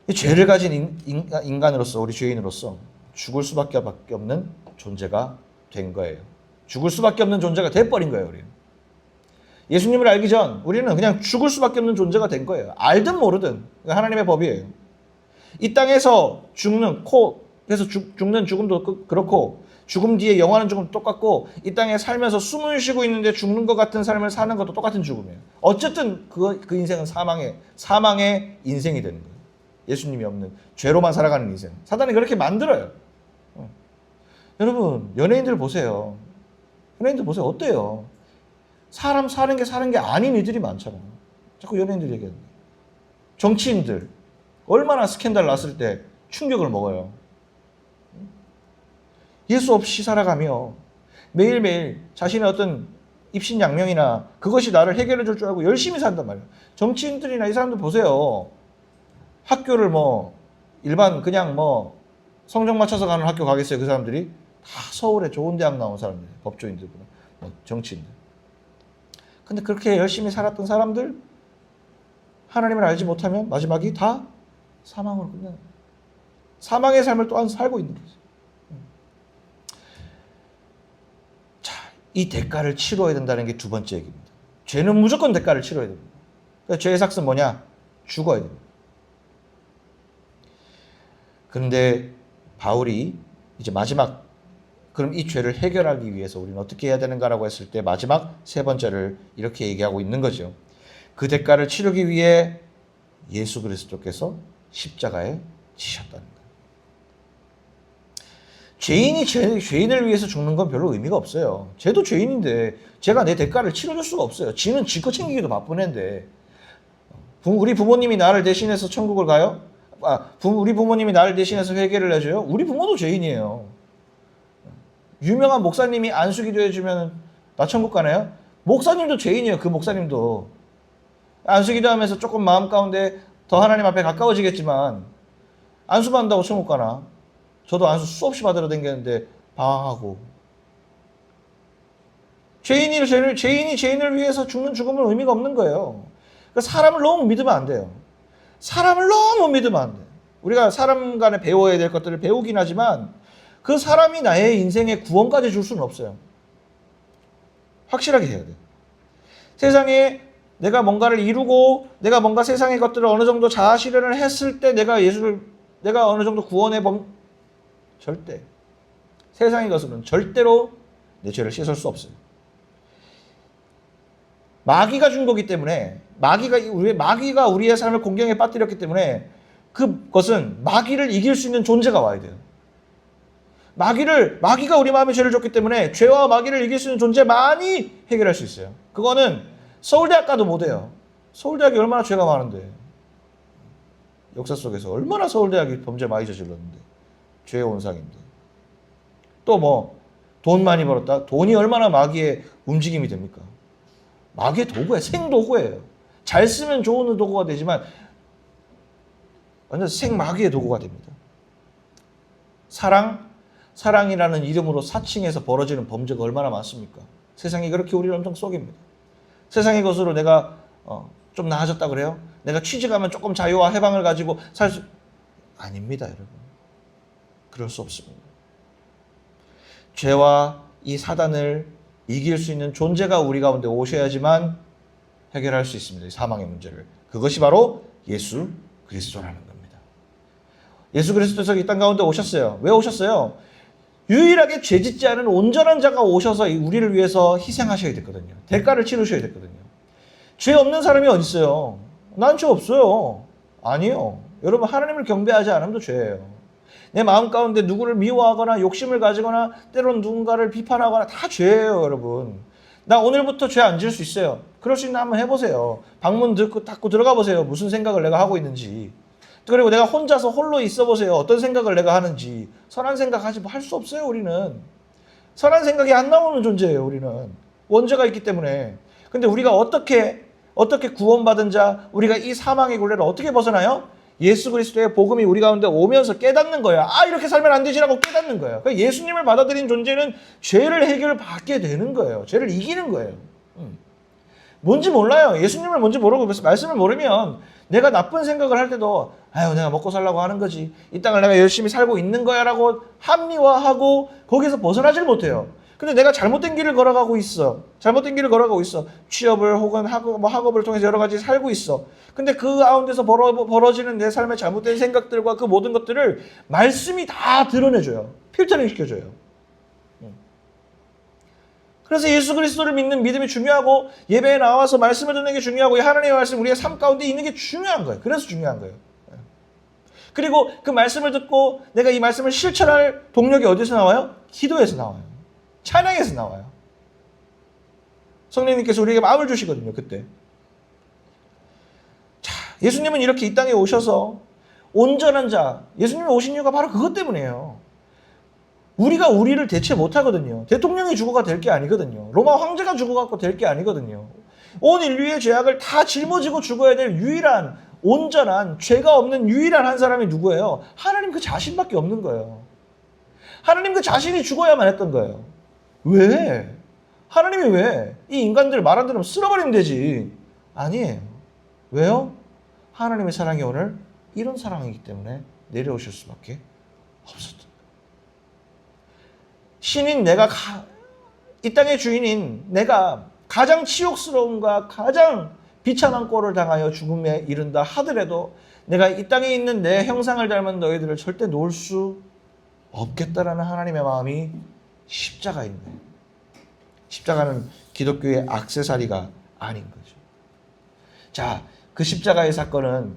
이 죄를 가진 인간으로서 우리 죄인으로서 죽을 수밖에 없는 존재가 된 거예요. 죽을 수밖에 없는 존재가 돼버린 거예요. 우리는. 예수님을 알기 전 우리는 그냥 죽을 수밖에 없는 존재가 된 거예요. 알든 모르든 하나님의 법이에요. 이 땅에서 그래서 죽는 죽음도 그렇고 죽음 뒤에 영원한 죽음도 똑같고 이 땅에 살면서 숨을 쉬고 있는데 죽는 것 같은 삶을 사는 것도 똑같은 죽음이에요. 어쨌든 그 인생은 사망의 인생이 되는 거예요. 예수님이 없는 죄로만 살아가는 인생. 사단이 그렇게 만들어요. 여러분 연예인들 보세요. 어때요? 사람 사는 게 아닌 이들이 많잖아요. 자꾸 연예인들 얘기하는 거예요. 정치인들 얼마나 스캔들 났을 때 충격을 먹어요. 예수 없이 살아가며 매일매일 자신의 어떤 입신양명이나 그것이 나를 해결해 줄 줄 알고 열심히 산단 말이에요. 정치인들이나 이 사람들 보세요. 학교를 일반 그냥 성적 맞춰서 가는 학교 가겠어요. 그 사람들이 다 서울에 좋은 대학 나온 사람들, 법조인들보다 정치인들. 근데 그렇게 열심히 살았던 사람들 하나님을 알지 못하면 마지막이 다 사망으로 끝나는 거예요. 사망의 삶을 또한 살고 있는 거죠. 자, 이 대가를 치러야 된다는 게 두 번째 얘기입니다. 죄는 무조건 대가를 치러야 됩니다. 그러니까 죄의 삭은 뭐냐? 죽어야 됩니다. 그런데 바울이 이제 마지막 그럼 이 죄를 해결하기 위해서 우리는 어떻게 해야 되는가라고 했을 때 마지막 세 번째를 이렇게 얘기하고 있는 거죠. 그 대가를 치르기 위해 예수 그리스도께서 십자가에 지셨다는 거예요. 죄인을 위해서 죽는 건 별로 의미가 없어요. 쟤도 죄인인데 제가 내 대가를 치러줄 수가 없어요. 지는 지거 챙기기도 바쁜 애인데 우리 부모님이 나를 대신해서 천국을 가요? 우리 부모님이 나를 대신해서 회개를 해줘요? 우리 부모도 죄인이에요. 유명한 목사님이 안수기도 해주면 나 천국 가나요? 목사님도 죄인이에요. 그 목사님도. 안수기도 하면서 조금 마음 가운데 더 하나님 앞에 가까워지겠지만 안수 받는다고 천국 가나? 저도 안수 수없이 받으러 다녔는데 방황하고. 죄인이 죄인을 위해서 죽는 죽음은 의미가 없는 거예요. 그러니까 사람을 너무 믿으면 안 돼요. 사람을 너무 믿으면 안 돼요. 우리가 사람 간에 배워야 될 것들을 배우긴 하지만 그 사람이 나의 인생에 구원까지 줄 수는 없어요. 확실하게 해야 돼요. 세상에 내가 뭔가를 이루고 내가 뭔가 세상의 것들을 어느 정도 자아 실현을 했을 때 내가 어느 정도 절대 세상의 것은 절대로 내 죄를 씻을 수 없어요. 마귀가 준 거기 때문에 마귀가 우리의 삶을 공경에 빠뜨렸기 때문에 그것은 마귀를 이길 수 있는 존재가 와야 돼요. 마귀가 우리 마음에 죄를 줬기 때문에 죄와 마귀를 이길 수 있는 존재만이 해결할 수 있어요. 그거는 서울대학 가도 못해요. 서울대학이 얼마나 죄가 많은데, 역사 속에서 얼마나 서울대학이 범죄 많이 저질렀는데, 죄의 온상인데. 또 뭐 돈 많이 벌었다. 돈이 얼마나 마귀의 움직임이 됩니까? 마귀의 도구예요. 생도구예요. 잘 쓰면 좋은 도구가 되지만 완전 생마귀의 도구가 됩니다. 사랑이라는 이름으로 사칭해서 벌어지는 범죄가 얼마나 많습니까? 세상이 그렇게 우리를 엄청 속입니다. 세상의 것으로 내가 좀 나아졌다 그래요? 내가 취직하면 조금 자유와 해방을 가지고 아닙니다, 여러분. 그럴 수 없습니다. 죄와 이 사단을 이길 수 있는 존재가 우리 가운데 오셔야지만 해결할 수 있습니다. 이 사망의 문제를. 그것이 바로 예수 그리스도라는 겁니다. 예수 그리스도께서 이 땅 가운데 오셨어요. 왜 오셨어요? 유일하게 죄짓지 않은 온전한 자가 오셔서 우리를 위해서 희생하셔야 됐거든요. 대가를 치르셔야 됐거든요. 죄 없는 사람이 어디 있어요? 난 죄 없어요. 아니요. 여러분, 하나님을 경배하지 않음도 죄예요. 내 마음 가운데 누구를 미워하거나 욕심을 가지거나 때로는 누군가를 비판하거나 다 죄예요, 여러분. 나 오늘부터 죄 안 지을 수 있어요. 그럴 수 있나 한번 해보세요. 방문 닫고 들어가 보세요. 무슨 생각을 내가 하고 있는지. 그리고 내가 혼자서 홀로 있어 보세요. 어떤 생각을 내가 하는지. 선한 생각하지 할 수 없어요, 우리는. 선한 생각이 안 나오는 존재예요, 우리는. 원죄가 있기 때문에. 근데 우리가 어떻게 구원받은 자, 우리가 이 사망의 굴레를 어떻게 벗어나요? 예수 그리스도의 복음이 우리 가운데 오면서 깨닫는 거예요. 이렇게 살면 안 되지라고 깨닫는 거예요. 그러니까 예수님을 받아들인 존재는 죄를 해결받게 되는 거예요. 죄를 이기는 거예요. 뭔지 몰라요. 예수님을 뭔지 모르고 말씀을 모르면 내가 나쁜 생각을 할 때도 내가 먹고 살라고 하는 거지. 이 땅을 내가 열심히 살고 있는 거야 라고 합리화하고 거기서 벗어나질 못해요. 근데 내가 잘못된 길을 걸어가고 있어. 취업을 혹은 학업을 통해서 여러 가지 살고 있어. 근데 그 가운데서 벌어지는 내 삶의 잘못된 생각들과 그 모든 것들을 말씀이 다 드러내줘요. 필터링 시켜줘요. 그래서 예수 그리스도를 믿는 믿음이 중요하고 예배에 나와서 말씀을 듣는 게 중요하고 하나님의 말씀 우리의 삶 가운데 있는 게 중요한 거예요. 그래서 중요한 거예요. 그리고 그 말씀을 듣고 내가 이 말씀을 실천할 동력이 어디서 나와요? 기도에서 나와요. 찬양에서 나와요. 성령님께서 우리에게 마음을 주시거든요. 그때. 자, 예수님은 이렇게 이 땅에 오셔서 온전한 자, 예수님이 오신 이유가 바로 그것 때문이에요. 우리가 우리를 대체 못하거든요. 대통령이 죽어가 될 게 아니거든요. 로마 황제가 죽어갖고 될 게 아니거든요. 온 인류의 죄악을 다 짊어지고 죽어야 될 유일한 온전한 죄가 없는 유일한 한 사람이 누구예요? 하나님 그 자신밖에 없는 거예요. 하나님 그 자신이 죽어야만 했던 거예요. 왜? 하나님이 왜? 이 인간들 말 안 들으면 쓸어버리면 되지. 아니에요. 왜요? 하나님의 사랑이 오늘 이런 사랑이기 때문에 내려오실 수밖에 없었던 거예요. 신인 이 땅의 주인인 내가 가장 치욕스러움과 가장 비참한 꼴을 당하여 죽음에 이른다 하더라도 내가 이 땅에 있는 내 형상을 닮은 너희들을 절대 놓을 수 없겠다라는 하나님의 마음이 십자가인 거예요. 십자가는 기독교의 액세서리가 아닌 거죠. 자, 그 십자가의 사건은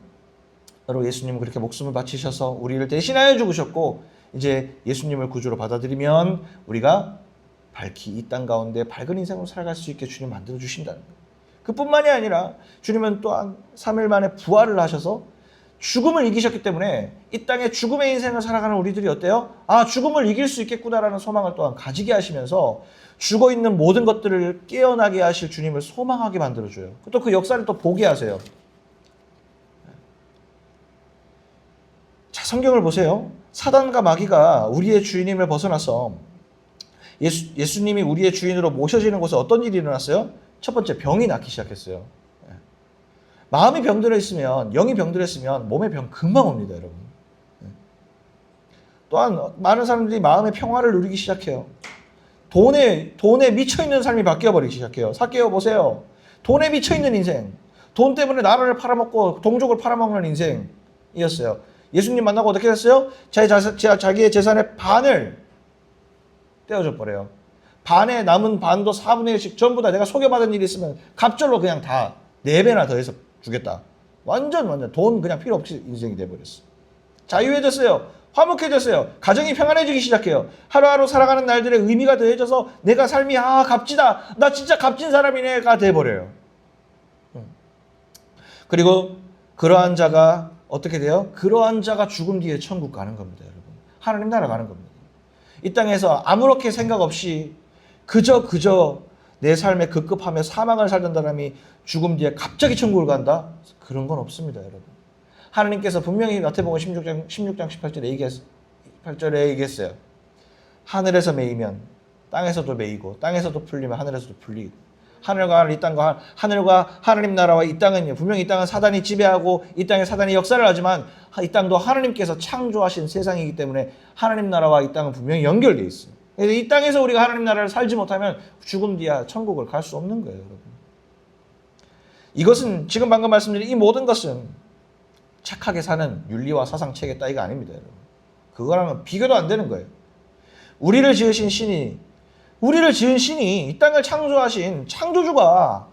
바로 예수님은 그렇게 목숨을 바치셔서 우리를 대신하여 죽으셨고 이제 예수님을 구주로 받아들이면 우리가 밝히 이 땅 가운데 밝은 인생으로 살아갈 수 있게 주님 만들어 주신다는 거예요. 그뿐만이 아니라 주님은 또한 3일 만에 부활을 하셔서 죽음을 이기셨기 때문에 이 땅에 죽음의 인생을 살아가는 우리들이 어때요? 죽음을 이길 수 있겠구나라는 소망을 또한 가지게 하시면서 죽어있는 모든 것들을 깨어나게 하실 주님을 소망하게 만들어줘요. 또 그 역사를 또 보게 하세요. 자, 성경을 보세요. 사단과 마귀가 우리의 주인임을 벗어나서 예수님이 우리의 주인으로 모셔지는 곳에 어떤 일이 일어났어요? 첫 번째, 병이 낫기 시작했어요. 마음이 병들어 있으면, 영이 병들어 있으면 몸에 병 금방 옵니다, 여러분. 또한 많은 사람들이 마음의 평화를 누리기 시작해요. 돈에 미쳐있는 삶이 바뀌어버리기 시작해요. 사케오 보세요. 돈에 미쳐있는 인생. 돈 때문에 나라를 팔아먹고 동족을 팔아먹는 인생이었어요. 예수님 만나고 어떻게 됐어요? 자기의 재산의 반을 떼어줘 버려요. 반에 남은 반도 4분의 1씩 전부 다 내가 소개받은 일이 있으면 갑절로 그냥 다 4배나 더해서 주겠다. 완전 돈 그냥 필요 없이 인생이 돼버렸어. 자유해졌어요. 화목해졌어요. 가정이 평안해지기 시작해요. 하루하루 살아가는 날들의 의미가 더해져서 내가 삶이 값지다. 나 진짜 값진 사람이네가 돼버려요. 그리고 그러한 자가 어떻게 돼요? 그러한 자가 죽음 뒤에 천국 가는 겁니다, 여러분. 하나님 나라 가는 겁니다. 이 땅에서 아무렇게 생각 없이 그저 내 삶에 급급하며 사망을 살던 사람이 죽음 뒤에 갑자기 천국을 간다? 그런 건 없습니다, 여러분. 하나님께서 분명히 마태복음 16장 8절에 얘기했어요. 하늘에서 매이면 땅에서도 매이고 땅에서도 풀리면 하늘에서도 풀리고 하늘과 이 땅과 하늘과 하나님 나라와 이 땅은요. 분명히 이 땅은 사단이 지배하고 이 땅에 사단이 역사를 하지만 이 땅도 하나님께서 창조하신 세상이기 때문에 하나님 나라와 이 땅은 분명히 연결되어 있어요. 그래서 이 땅에서 우리가 하나님 나라를 살지 못하면 죽음 뒤야 천국을 갈 수 없는 거예요, 여러분. 이것은 지금 방금 말씀드린 이 모든 것은 착하게 사는 윤리와 사상 체계 따위가 아닙니다, 여러분. 그거랑은 비교도 안 되는 거예요. 우리를 지은 신이 이 땅을 창조하신 창조주가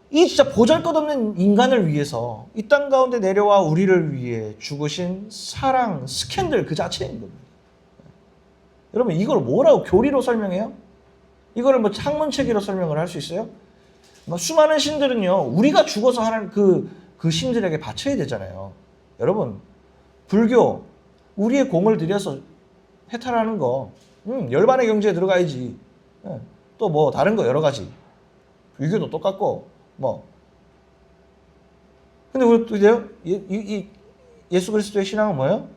이 진짜 보잘것없는 인간을 위해서 이 땅 가운데 내려와 우리를 위해 죽으신 사랑, 스캔들 그 자체인 겁니다. 여러분 이걸 뭐라고 교리로 설명해요? 이거를 뭐 학문체계로 설명을 할 수 있어요? 뭐 수많은 신들은요 우리가 죽어서 하는 그 신들에게 바쳐야 되잖아요. 여러분 불교 우리의 공을 들여서 해탈하는 거 열반의 경지에 들어가야지. 또 뭐 다른 거 여러 가지. 유교도 똑같고 뭐. 근데 우리 또 이제요? 예수 그리스도의 신앙은 뭐예요?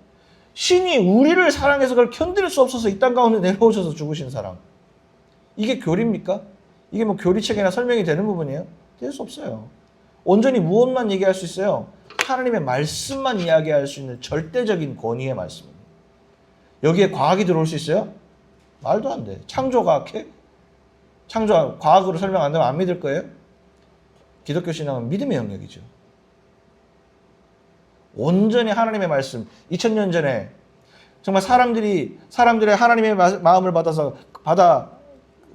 신이 우리를 사랑해서 그걸 견딜 수 없어서 이 땅 가운데 내려오셔서 죽으신 사랑. 이게 교리입니까? 이게 뭐 교리책이나 설명이 되는 부분이에요? 될 수 없어요. 온전히 무엇만 얘기할 수 있어요? 하나님의 말씀만 이야기할 수 있는 절대적인 권위의 말씀입니다. 여기에 과학이 들어올 수 있어요? 말도 안 돼. 창조과학해? 과학으로 설명 안 되면 안 믿을 거예요? 기독교 신앙은 믿음의 영역이죠. 온전히 하나님의 말씀, 2000년 전에 정말 사람들의 하나님의 마음을 받아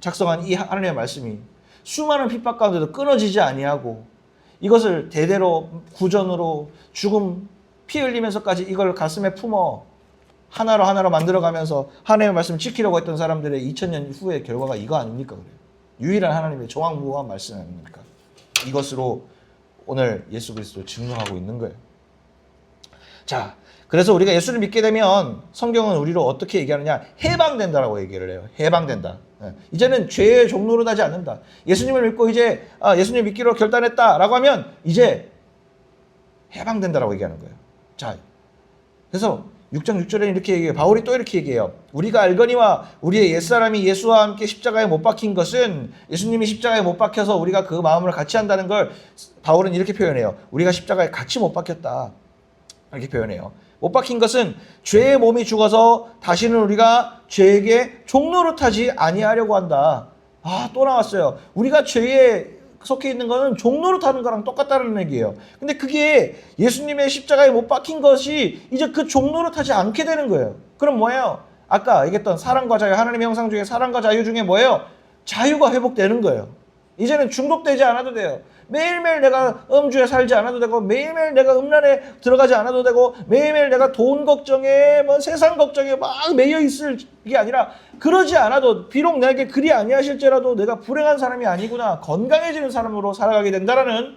작성한 이 하나님의 말씀이 수많은 핍박 가운데도 끊어지지 아니하고 이것을 대대로 구전으로 죽음 피 흘리면서까지 이걸 가슴에 품어 하나로 만들어가면서 하나님의 말씀을 지키려고 했던 사람들의 2000년 후의 결과가 이거 아닙니까? 그래요. 유일한 하나님의 종횡무화한 말씀 아닙니까? 이것으로 오늘 예수 그리스도를 증명하고 있는 거예요. 자, 그래서 우리가 예수를 믿게 되면 성경은 우리로 어떻게 얘기하느냐? 해방된다라고 얘기를 해요. 해방된다. 이제는 죄의 종로로 나지 않는다. 예수님을 믿고 이제 예수님 믿기로 결단했다라고 하면 이제 해방된다라고 얘기하는 거예요. 자, 그래서 6장 6절에 이렇게 얘기해요. 바울이 또 이렇게 얘기해요. 우리가 알거니와 우리의 옛사람이 예수와 함께 십자가에 못 박힌 것은 예수님이 십자가에 못 박혀서 우리가 그 마음을 같이 한다는 걸 바울은 이렇게 표현해요. 우리가 십자가에 같이 못 박혔다. 이렇게 표현해요. 못 박힌 것은 죄의 몸이 죽어서 다시는 우리가 죄에게 종노릇하지 아니하려고 한다. 또 나왔어요. 우리가 죄에 속해 있는 거는 종노릇하는 거랑 똑같다는 얘기예요. 근데 그게 예수님의 십자가에 못 박힌 것이 이제 그 종노릇하지 않게 되는 거예요. 그럼 뭐예요? 아까 얘기했던 사랑과 자유, 하나님의 형상 중에 사랑과 자유 중에 뭐예요? 자유가 회복되는 거예요. 이제는 중독되지 않아도 돼요. 매일매일 내가 음주에 살지 않아도 되고 매일매일 내가 음란에 들어가지 않아도 되고 매일매일 내가 돈 걱정에 뭐 세상 걱정에 막 매여 있을 게 아니라 그러지 않아도 비록 내게 그리 아니하실지라도 내가 불행한 사람이 아니구나 건강해지는 사람으로 살아가게 된다라는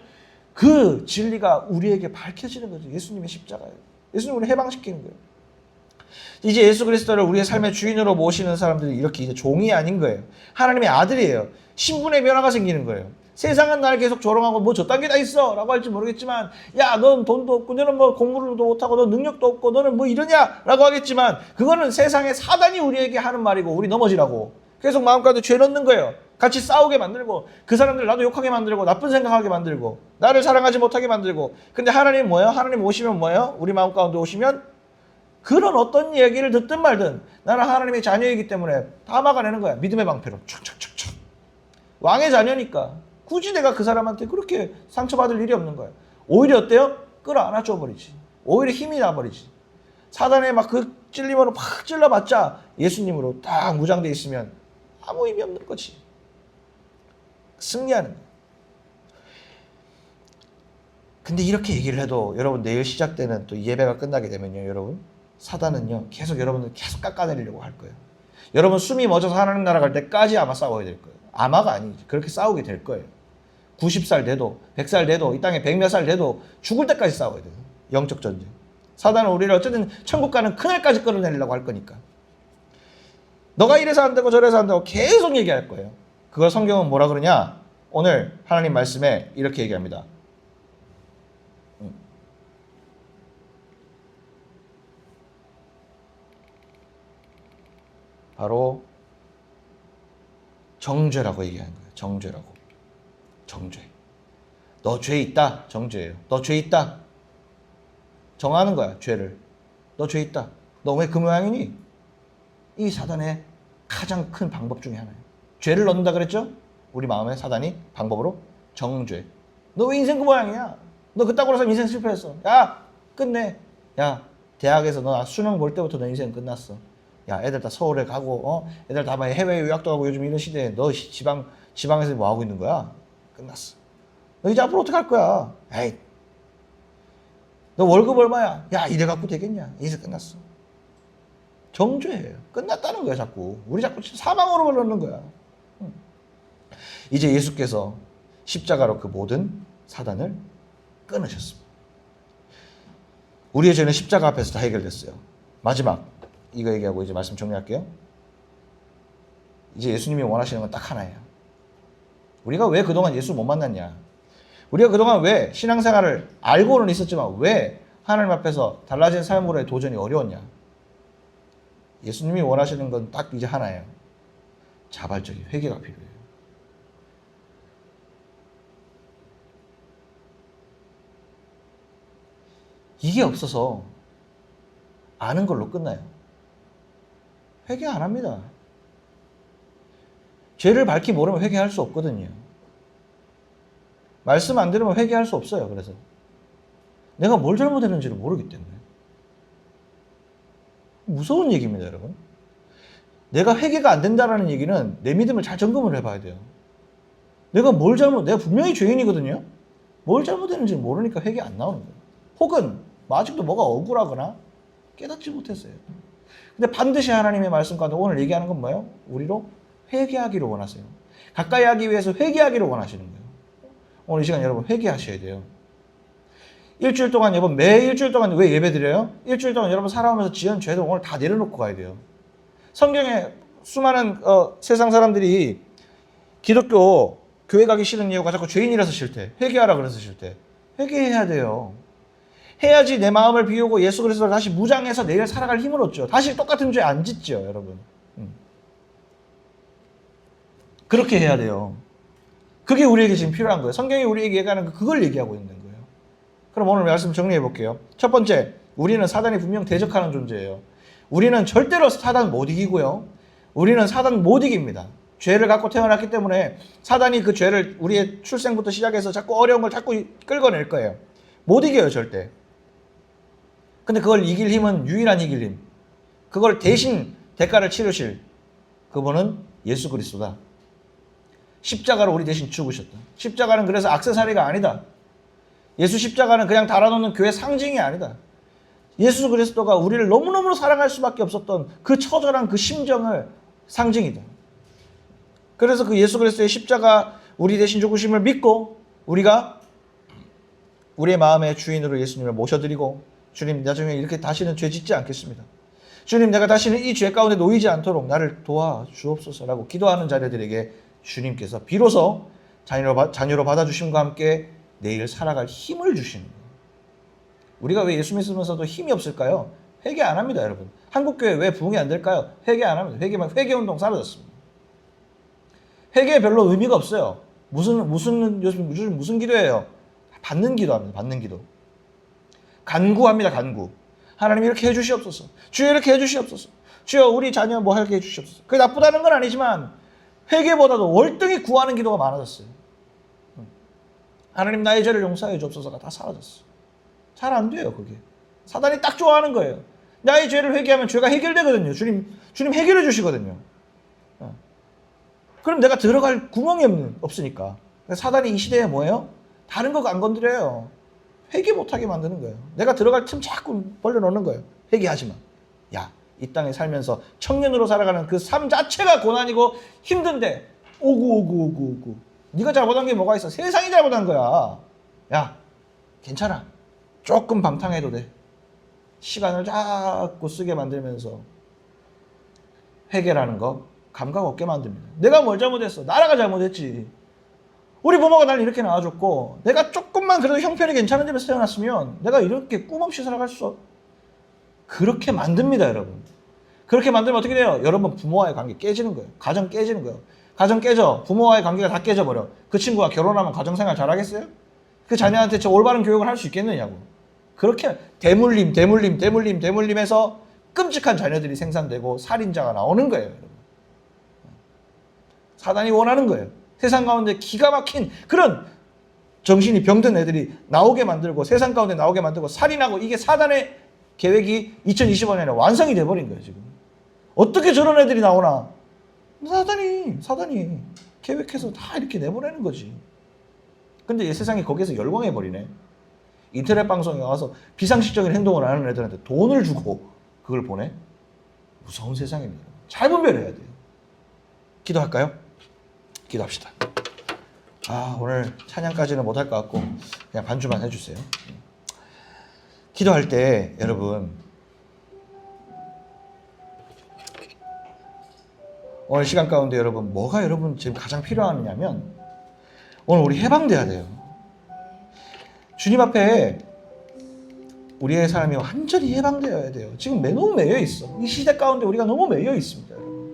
그 진리가 우리에게 밝혀지는 거죠. 예수님의 십자가예요. 예수님 우리를 해방시키는 거예요. 이제 예수 그리스도를 우리의 삶의 주인으로 모시는 사람들이 이렇게 이제 종이 아닌 거예요. 하나님의 아들이에요. 신분의 변화가 생기는 거예요. 세상은 날 계속 조롱하고 뭐 저딴 게 다 있어 라고 할지 모르겠지만 야 넌 돈도 없고 너는 뭐 공부도 못하고 너 능력도 없고 너는 뭐 이러냐 라고 하겠지만 그거는 세상의 사단이 우리에게 하는 말이고 우리 넘어지라고 계속 마음가운데 죄 넣는 거예요. 같이 싸우게 만들고 그 사람들 나도 욕하게 만들고 나쁜 생각하게 만들고 나를 사랑하지 못하게 만들고 근데 하나님 뭐예요? 하나님 오시면 뭐예요? 우리 마음가운데 오시면 그런 어떤 얘기를 듣든 말든 나는 하나님의 자녀이기 때문에 다 막아내는 거야. 믿음의 방패로 촥촥촥촥. 왕의 자녀니까 굳이 내가 그 사람한테 그렇게 상처받을 일이 없는 거야. 오히려 어때요? 끌어안아줘 버리지. 오히려 힘이 나버리지. 사단의 막 그 찔림으로 팍 찔러봤자 예수님으로 딱 무장돼 있으면 아무 의미 없는 거지. 승리하는 거야. 근데 이렇게 얘기를 해도 여러분 내일 시작되는 또 예배가 끝나게 되면요, 여러분 사단은요 계속 여러분을 계속 깎아내리려고 할 거예요. 여러분 숨이 멎어서 하나님 나라 갈 때까지 아마 싸워야 될 거예요. 아마가 아니지. 그렇게 싸우게 될 거예요. 90살 돼도 100살 돼도 이 땅에 100몇 살 돼도 죽을 때까지 싸워야 돼요. 영적 전쟁. 사단은 우리를 어쨌든 천국 가는 그날까지 끌어내리려고 할 거니까. 너가 이래서 안 되고 저래서 안 되고 계속 얘기할 거예요. 그걸 성경은 뭐라 그러냐? 오늘 하나님 말씀에 이렇게 얘기합니다. 바로 정죄라고 얘기하는 거예요. 정죄라고. 정죄. 너 죄 있다. 정죄예요. 너 죄 있다. 정하는 거야. 죄를. 너 죄 있다. 너 왜 그 모양이니? 이 사단의 가장 큰 방법 중에 하나예요. 죄를 넣는다 그랬죠? 우리 마음에 사단이 방법으로 정죄. 너 왜 인생 그 모양이야? 너 그따구로 해서 인생 실패했어. 야 끝내. 야 대학에서 너 수능 볼 때부터 너 인생 끝났어. 야 애들 다 서울에 가고 애들 다 해외 유학도 가고 요즘 이런 시대에 너 지방에서 뭐 하고 있는 거야? 끝났어. 너 이제 앞으로 어떻게 할 거야? 에이 너 월급 얼마야? 야 이래 갖고 되겠냐? 이제 끝났어. 정죄예요. 끝났다는 거야 자꾸. 우리 자꾸 사망으로 걸르는 거야. 이제 예수께서 십자가로 그 모든 사단을 끊으셨습니다. 우리의 죄는 십자가 앞에서 다 해결됐어요. 마지막 이거 얘기하고 이제 말씀 정리할게요. 이제 예수님이 원하시는 건 딱 하나예요. 우리가 왜 그동안 예수 못 만났냐? 우리가 그동안 왜 신앙생활을 알고는 있었지만 왜 하나님 앞에서 달라진 삶으로의 도전이 어려웠냐? 예수님이 원하시는 건 딱 이제 하나예요. 자발적인 회개가 필요해요. 이게 없어서 아는 걸로 끝나요. 회개 안 합니다. 죄를 밝히 모르면 회개할 수 없거든요. 말씀 안 들으면 회개할 수 없어요. 그래서 내가 뭘 잘못했는지를 모르기 때문에. 무서운 얘기입니다, 여러분. 내가 회개가 안 된다는 얘기는 내 믿음을 잘 점검을 해봐야 돼요. 내가 분명히 죄인이거든요. 뭘 잘못했는지 모르니까 회개 안 나오는 거예요. 혹은 아직도 뭐가 억울하거나 깨닫지 못했어요. 근데 반드시 하나님의 말씀 가운데 오늘 얘기하는 건 뭐예요? 우리로 회개하기를 원하세요. 가까이 하기 위해서 회개하기를 원하시는 거예요. 오늘 이 시간 여러분 회개하셔야 돼요. 일주일 동안 여러분 매 일주일 동안 왜 예배 드려요? 일주일 동안 여러분 살아오면서 지은 죄들 오늘 다 내려놓고 가야 돼요. 성경에 수많은 세상 사람들이 기독교 교회 가기 싫은 이유가 자꾸 죄인이라서 싫대. 회개하라 그래서 싫대. 회개해야 돼요. 해야지 내 마음을 비우고 예수 그리스도를 다시 무장해서 내일 살아갈 힘을 얻죠. 다시 똑같은 죄 안 짓죠, 여러분. 그렇게 해야 돼요. 그게 우리에게 지금 필요한 거예요. 성경이 우리에게 얘기하는 그걸 얘기하고 있는 거예요. 그럼 오늘 말씀 정리해 볼게요. 첫 번째, 우리는 사단이 분명 대적하는 존재예요. 우리는 절대로 사단 못 이기고요. 우리는 사단 못 이깁니다. 죄를 갖고 태어났기 때문에 사단이 그 죄를 우리의 출생부터 시작해서 자꾸 어려운 걸 자꾸 끌어낼 거예요. 못 이겨요, 절대. 근데 그걸 이길 힘은 유일한 이길 힘. 그걸 대신 대가를 치르실 그분은 예수 그리스도다. 십자가로 우리 대신 죽으셨다. 십자가는 그래서 액세서리가 아니다. 예수 십자가는 그냥 달아놓는 교회 상징이 아니다. 예수 그리스도가 우리를 너무너무 사랑할 수밖에 없었던 그 처절한 그 심정을 상징이다. 그래서 그 예수 그리스도의 십자가 우리 대신 죽으심을 믿고 우리가 우리의 마음의 주인으로 예수님을 모셔드리고 주님 나중에 이렇게 다시는 죄 짓지 않겠습니다. 주님 내가 다시는 이 죄 가운데 놓이지 않도록 나를 도와주옵소서라고 기도하는 자녀들에게 주님께서 비로소 자녀로 받아주심과 함께 내일 살아갈 힘을 주시는 거예요. 우리가 왜 예수 믿으면서도 힘이 없을까요? 회개 안 합니다, 여러분. 한국교회 왜 부흥이 안 될까요? 회개 안 합니다. 회개운동 사라졌습니다. 회개에 별로 의미가 없어요. 요즘 무슨 기도예요? 받는 기도합니다. 받는 기도. 간구합니다, 간구. 하나님 이렇게 해주시옵소서. 주여 이렇게 해주시옵소서. 주여 우리 자녀 뭐 하게 해주시옵소서. 그게 나쁘다는 건 아니지만 회개보다도 월등히 구하는 기도가 많아졌어요. 하나님 나의 죄를 용서해 주옵소서가 다 사라졌어. 잘 안 돼요 그게. 사단이 딱 좋아하는 거예요. 나의 죄를 회개하면 죄가 해결되거든요. 주님 해결해 주시거든요. 그럼 내가 들어갈 구멍이 없으니까. 사단이 이 시대에 뭐예요? 다른 거 안 건드려요. 회개 못하게 만드는 거예요. 내가 들어갈 틈 자꾸 벌려놓는 거예요. 회개하지 마. 야, 이 땅에 살면서 청년으로 살아가는 그 삶 자체가 고난이고 힘든데 오구. 네가 잘못한 게 뭐가 있어? 세상이 잘못한 거야. 야, 괜찮아. 조금 방탕해도 돼. 시간을 자꾸 쓰게 만들면서 회개라는 거 감각 없게 만듭니다. 내가 뭘 잘못했어? 나라가 잘못했지. 우리 부모가 날 이렇게 낳아줬고 내가 조금만 그래도 형편이 괜찮은 집에서 태어났으면 내가 이렇게 꿈 없이 살아갈 수 없어. 그렇게 만듭니다, 여러분. 그렇게 만들면 어떻게 돼요? 여러분 부모와의 관계 깨지는 거예요. 가정 깨지는 거예요. 가정 깨져. 부모와의 관계가 다 깨져버려. 그 친구가 결혼하면 가정생활 잘하겠어요? 그 자녀한테 저 올바른 교육을 할 수 있겠느냐고. 그렇게 대물림해서 끔찍한 자녀들이 생산되고 살인자가 나오는 거예요, 여러분. 사단이 원하는 거예요. 세상 가운데 기가 막힌 그런 정신이 병든 애들이 나오게 만들고 세상 가운데 나오게 만들고 살인하고 이게 사단의 계획이 2025년에 완성이 돼버린 거예요, 지금. 어떻게 저런 애들이 나오나? 사단이 계획해서 다 이렇게 내보내는 거지. 근데 이 세상이 거기에서 열광해버리네. 인터넷 방송에 와서 비상식적인 행동을 하는 애들한테 돈을 주고 그걸 보내? 무서운 세상입니다. 잘 분별해야 돼요. 기도할까요? 기도합시다. 오늘 찬양까지는 못할 것 같고 그냥 반주만 해주세요. 기도할 때 여러분 오늘 시간 가운데 여러분 뭐가 여러분 지금 가장 필요하냐면 오늘 우리 해방돼야 돼요. 주님 앞에 우리의 삶이 완전히 해방되어야 돼요. 지금 너무 매여 있어. 이 시대 가운데 우리가 너무 매여 있습니다, 여러분.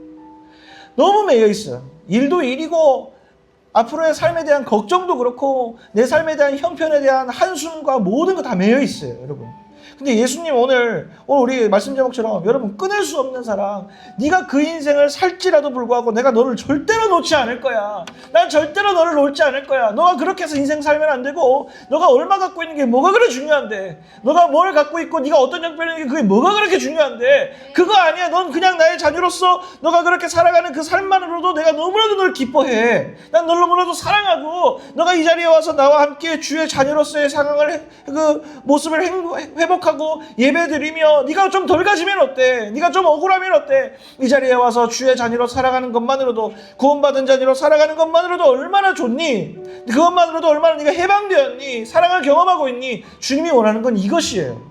너무 매여 있어요. 일도 일이고 앞으로의 삶에 대한 걱정도 그렇고 내 삶에 대한 형편에 대한 한숨과 모든 거 다 매여 있어요, 여러분. 근데 예수님 오늘 우리 말씀 제목처럼 여러분 끊을 수 없는 사랑, 네가 그 인생을 살지라도 불구하고 내가 너를 절대로 놓지 않을 거야. 난 절대로 너를 놓지 않을 거야. 너가 그렇게 해서 인생 살면 안 되고 너가 얼마 갖고 있는 게 뭐가 그렇게 중요한데, 너가 뭘 갖고 있고 네가 어떤 형편이 있는 게 그게 뭐가 그렇게 중요한데, 그거 아니야. 넌 그냥 나의 자녀로서 너가 그렇게 살아가는 그 삶만으로도 내가 너무나도 널 기뻐해. 난 널 너무나도 사랑하고 너가 이 자리에 와서 나와 함께 주의 자녀로서의 상황을 그 모습을 회복하고 예배드리며 네가 좀 덜 가지면 어때? 네가 좀 억울하면 어때? 이 자리에 와서 주의 자녀로 살아가는 것만으로도, 구원받은 자녀로 살아가는 것만으로도 얼마나 좋니? 그것만으로도 얼마나 네가 해방되었니? 사랑을 경험하고 있니? 주님이 원하는 건 이것이에요.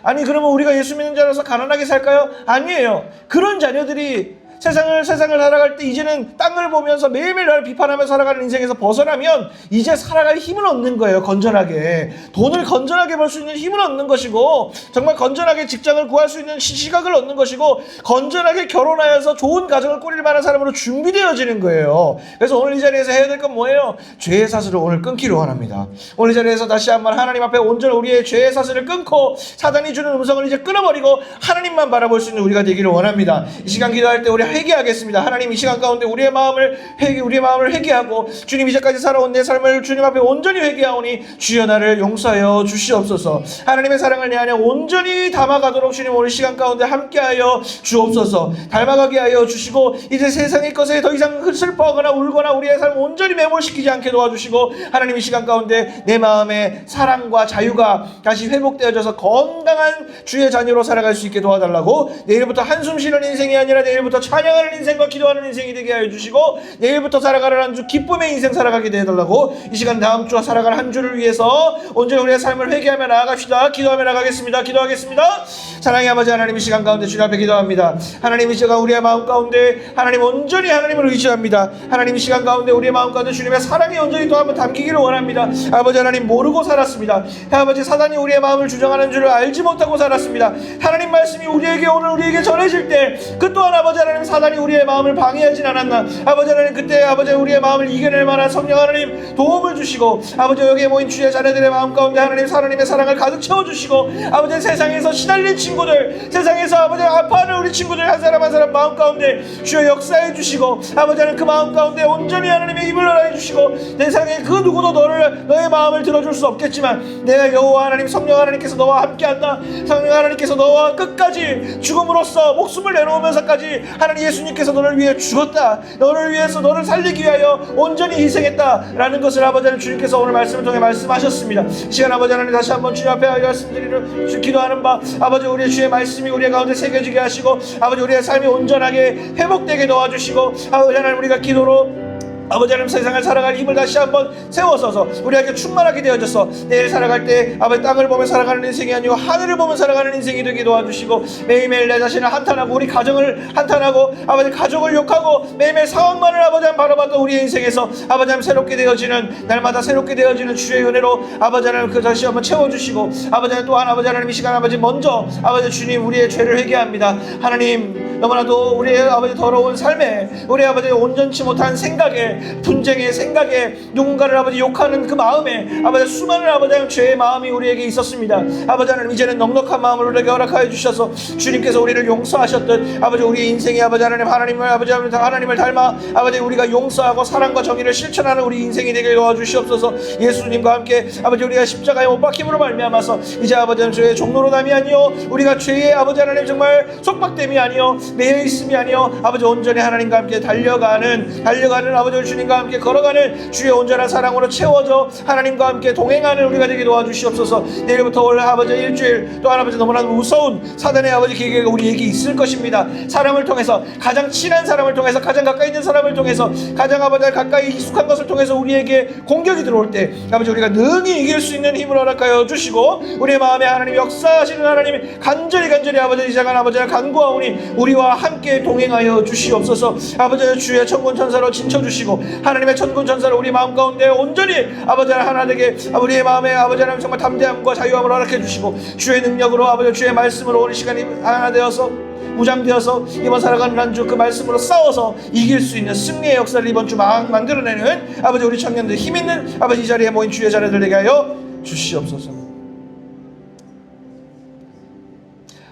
아니 그러면 우리가 예수 믿는 자로서 가난하게 살까요? 아니에요. 그런 자녀들이 세상을 살아갈 때 이제는 땅을 보면서 매일매일 나를 비판하며 살아가는 인생에서 벗어나면 이제 살아갈 힘을 얻는 거예요. 건전하게. 돈을 건전하게 벌 수 있는 힘을 얻는 것이고, 정말 건전하게 직장을 구할 수 있는 시각을 얻는 것이고, 건전하게 결혼하여서 좋은 가정을 꾸릴 만한 사람으로 준비되어지는 거예요. 그래서 오늘 이 자리에서 해야 될 건 뭐예요? 죄의 사슬을 오늘 끊기로 원합니다. 오늘 이 자리에서 다시 한번 하나님 앞에 온전히 우리의 죄의 사슬을 끊고 사단이 주는 음성을 이제 끊어버리고 하나님만 바라볼 수 있는 우리가 되기를 원합니다. 이 시간 기도할 때 우리 회개하겠습니다. 하나님 이 시간 가운데 우리의 마음을 회개하고 주님 이제까지 살아온 내 삶을 주님 앞에 온전히 회개하오니 주여 나를 용서하여 주시옵소서. 하나님의 사랑을 내 안에 온전히 담아가도록 주님 오늘 시간 가운데 함께하여 주옵소서. 닮아가게 하여 주시고 이제 세상의 것에 더 이상 슬퍼하거나 울거나 우리의 삶을 온전히 매몰시키지 않게 도와주시고, 하나님 이 시간 가운데 내 마음의 사랑과 자유가 다시 회복되어져서 건강한 주의 자녀로 살아갈 수 있게 도와달라고, 내일부터 한숨 쉬는 인생이 아니라 내일부터 찬양하는 인생과 기도하는 인생이 되게 하여 주시고, 내일부터 살아가는 한 주 기쁨의 인생 살아가게 되어달라고, 이 시간 다음 주와 살아갈 한 주를 위해서 온전히 우리의 삶을 회개하며 나아갑시다. 기도하며 나가겠습니다. 기도하겠습니다. 사랑의 아버지 하나님, 이 시간 가운데 주님 앞에 기도합니다. 하나님 이 시간 우리의 마음 가운데 하나님 온전히 하나님을 의지합니다. 하나님 이 시간 가운데 우리의 마음 가운데 주님의 사랑이 온전히 또 한번 담기기를 원합니다. 아버지 하나님 모르고 살았습니다. 아버지 사단이 우리의 마음을 주장하는 줄을 알지 못하고 살았습니다. 하나님 말씀이 우리에게 오늘 우리에게 전해질 때 그 또한 아버지 하나님 하나님 사단이 우리의 마음을 방해하진 않았나. 아버지 하나님 그때 아버지 우리의 마음을 이겨낼 만한 성령 하나님 도움을 주시고 아버지 여기에 모인 주의 자녀들의 마음 가운데 하나님 하나님의 사랑을 가득 채워주시고 아버지 세상에서 시달린 친구들, 세상에서 아버지 아파하는 우리 친구들 한 사람 한 사람 마음 가운데 주여 역사해 주시고 아버지 하나님 그 마음 가운데 온전히 하나님의 힘을 허락해 주시고 세상에 그 누구도 너의 마음을 들어줄 수 없겠지만 내가 여호와 하나님 성령 하나님께서 너와 함께한다. 성령 하나님께서 너와 끝까지 죽음으로써 목숨을 내놓으면서까지 하나님 예수님께서 너를 위해 죽었다. 너를 위해서 너를 살리기 위하여 온전히 희생했다라는 것을 아버지 하나님 주님께서 오늘 말씀을 통해 말씀하셨습니다. 시간 아버지 하나님 다시 한번 주님 앞에 말씀드리는 기도하는 바 아버지 우리의 주의 말씀이 우리의 가운데 새겨지게 하시고 아버지 우리의 삶이 온전하게 회복되게 도와주시고 아버지 하나님 우리가 기도로 아버지 하나님 세상을 살아갈 힘을 다시 한번 세워서서 우리에게 충만하게 되어져서 내일 살아갈 때 아버지 땅을 보며 살아가는 인생이 아니고 하늘을 보며 살아가는 인생이 되게 도와주시고 매일매일 내 자신을 한탄하고 우리 가정을 한탄하고 아버지 가족을 욕하고 매일매일 상황만을 아버지 하나님 바라봤던 우리의 인생에서 아버지 하나님 새롭게 되어지는 날마다 새롭게 되어지는 주의 은혜로 아버지 하나님 그 다시 한번 채워주시고 아버지 하나님 또한 아버지 하나님 이 시간 아버지 먼저 아버지 주님 우리의 죄를 회개합니다. 하나님 너무나도 우리의 아버지 더러운 삶에 우리 아버지 온전치 못한 생각에 분쟁의 생각에 누군가를 아버지 욕하는 그 마음에 아버지 수많은 아버지 하나님 죄의 마음이 우리에게 있었습니다. 아버지 하나님 이제는 넉넉한 마음을 우리에게 허락하여 주셔서 주님께서 우리를 용서하셨듯 아버지 우리의 인생이 아버지 하나님 하나님을 닮아 아버지 우리가 용서하고 사랑과 정의를 실천하는 우리 인생이 되게 도와주시옵소서. 예수님과 함께 아버지 우리가 십자가에 못 박힘으로 말미암아서 이제 아버지 하나님 죄의 종로로남이 아니요 우리가 죄의 아버지 하나님 정말 속박됨이 아니요 매여 있음이 아니요 아버지 온전히 하나님과 함께 달려가는 아버지 주님과 함께 걸어가는 주의 온전한 사랑으로 채워져 하나님과 함께 동행하는 우리가 되게 도와주시옵소서. 내일부터 올 아버지 일주일 또한 아버지 너무나도 무서운 사단의 아버지 계획이 우리에게 있을 것입니다. 사람을 통해서 가장 친한 사람을 통해서 가장 가까이 있는 사람을 통해서 가장 아버지 가까이 익숙한 것을 통해서 우리에게 공격이 들어올 때 아버지 우리가 능히 이길 수 있는 힘을 허락하여 주시고 우리의 마음에 하나님 역사하시는 하나님 간절히 아버지 이장한 아버지를 간구하오니 우리와 함께 동행하여 주시옵소서. 아버지 주의 천군 천사로 진쳐주시고 하나님의 천군 천사를 우리 마음 가운데 온전히 아버지 하나 되게 우리의 마음에 아버지 하나님 정말 담대함과 자유함을 허락해 주시고 주의 능력으로 아버지 주의 말씀으로 오늘 시간이 하나 되어서 무장되어서 이번 살아가는 한 주 그 말씀으로 싸워서 이길 수 있는 승리의 역사를 이번 주 만들어내는 아버지 우리 청년들 힘 있는 아버지 이 자리에 모인 주의 자녀들 되게 하여 주시옵소서.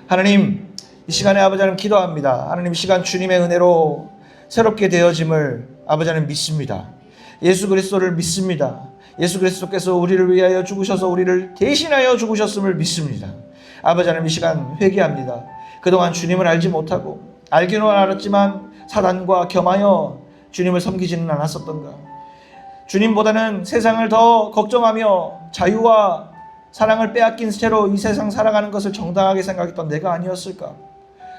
하나님 이 시간에 아버지 하나님 기도합니다. 하나님 이 시간 주님의 은혜로 새롭게 되어짐을 아버지 하나님 믿습니다. 예수 그리스도를 믿습니다. 예수 그리스도께서 우리를 위하여 죽으셔서 우리를 대신하여 죽으셨음을 믿습니다. 아버지 하나님 이 시간 회개합니다. 그동안 주님을 알지 못하고 알기는 알았지만 사단과 겸하여 주님을 섬기지는 않았었던가. 주님보다는 세상을 더 걱정하며 자유와 사랑을 빼앗긴 채로 이 세상 살아가는 것을 정당하게 생각했던 내가 아니었을까.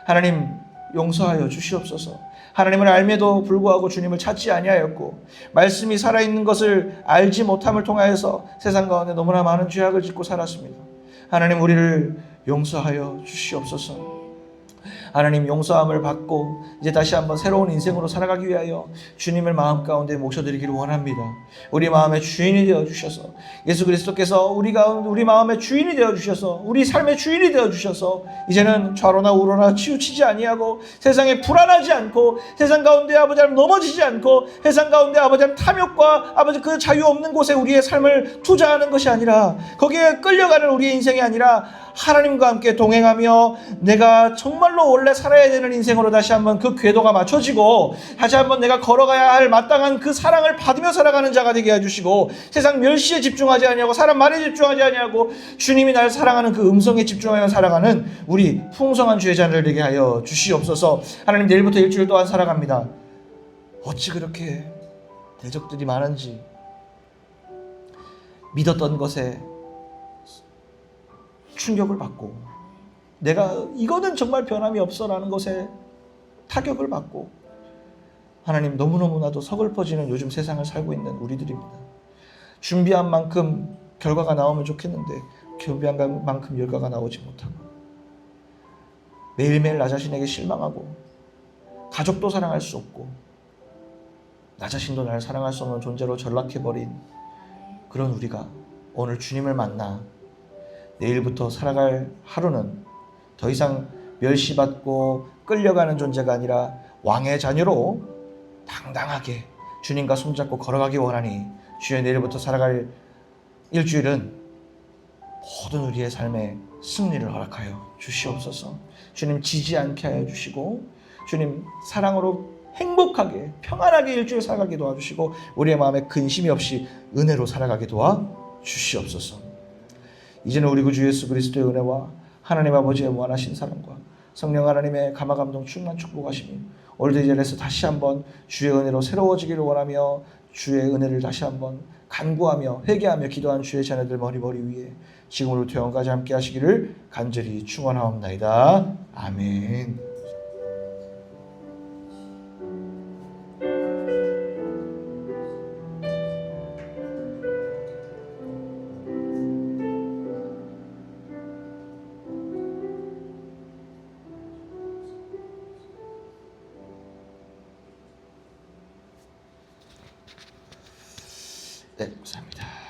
하나님 용서하여 주시옵소서. 하나님을 알매도 불구하고 주님을 찾지 아니하였고 말씀이 살아있는 것을 알지 못함을 통하여서 세상 가운데 너무나 많은 죄악을 짓고 살았습니다. 하나님 우리를 용서하여 주시옵소서. 하나님 용서함을 받고 이제 다시 한번 새로운 인생으로 살아가기 위하여 주님을 마음 가운데 모셔드리기를 원합니다. 우리 마음의 주인이 되어주셔서 예수 그리스도께서 우리 마음의 주인이 되어주셔서 우리 삶의 주인이 되어주셔서 이제는 좌로나 우로나 치우치지 아니하고 세상에 불안하지 않고 세상 가운데 아버지 하나님 넘어지지 않고 세상 가운데 아버지 하나님 탐욕과 아버지 그 자유 없는 곳에 우리의 삶을 투자하는 것이 아니라 거기에 끌려가는 우리의 인생이 아니라 하나님과 함께 동행하며 내가 정말로 원래 살아야 되는 인생으로 다시 한번 그 궤도가 맞춰지고 다시 한번 내가 걸어가야 할 마땅한 그 사랑을 받으며 살아가는 자가 되게 해주시고 세상 멸시에 집중하지 아니하고 사람 말에 집중하지 아니하고 주님이 날 사랑하는 그 음성에 집중하여 살아가는 우리 풍성한 주의 자녀를 되게 하여 주시옵소서. 하나님 내일부터 일주일 동안 살아갑니다. 어찌 그렇게 대적들이 많은지 믿었던 것에 충격을 받고 내가 이거는 정말 변함이 없어라는 것에 타격을 받고 하나님 너무너무나도 서글퍼지는 요즘 세상을 살고 있는 우리들입니다. 준비한 만큼 결과가 나오면 좋겠는데 준비한 만큼 결과가 나오지 못하고 매일매일 나 자신에게 실망하고 가족도 사랑할 수 없고 나 자신도 나를 사랑할 수 없는 존재로 전락해버린 그런 우리가 오늘 주님을 만나 내일부터 살아갈 하루는 더 이상 멸시받고 끌려가는 존재가 아니라 왕의 자녀로 당당하게 주님과 손잡고 걸어가기 원하니 주여 내일부터 살아갈 일주일은 모든 우리의 삶에 승리를 허락하여 주시옵소서. 주님 지지 않게 하여 주시고 주님 사랑으로 행복하게 평안하게 일주일 살아가게 도와주시고 우리의 마음에 근심이 없이 은혜로 살아가게 도와주시옵소서. 이제는 우리 구주 예수 그리스도의 은혜와 하나님 아버지의 무한하신 사랑과 성령 하나님의 감화감동 충만 축복하시며 오늘도 이 자리에서 다시 한번 주의 은혜로 새로워지기를 원하며 주의 은혜를 다시 한번 간구하며 회개하며 기도한 주의 자녀들 머리 위에 지금으로부터 영원까지 함께 하시기를 간절히 축원하옵나이다. 아멘. 네, 감사합니다.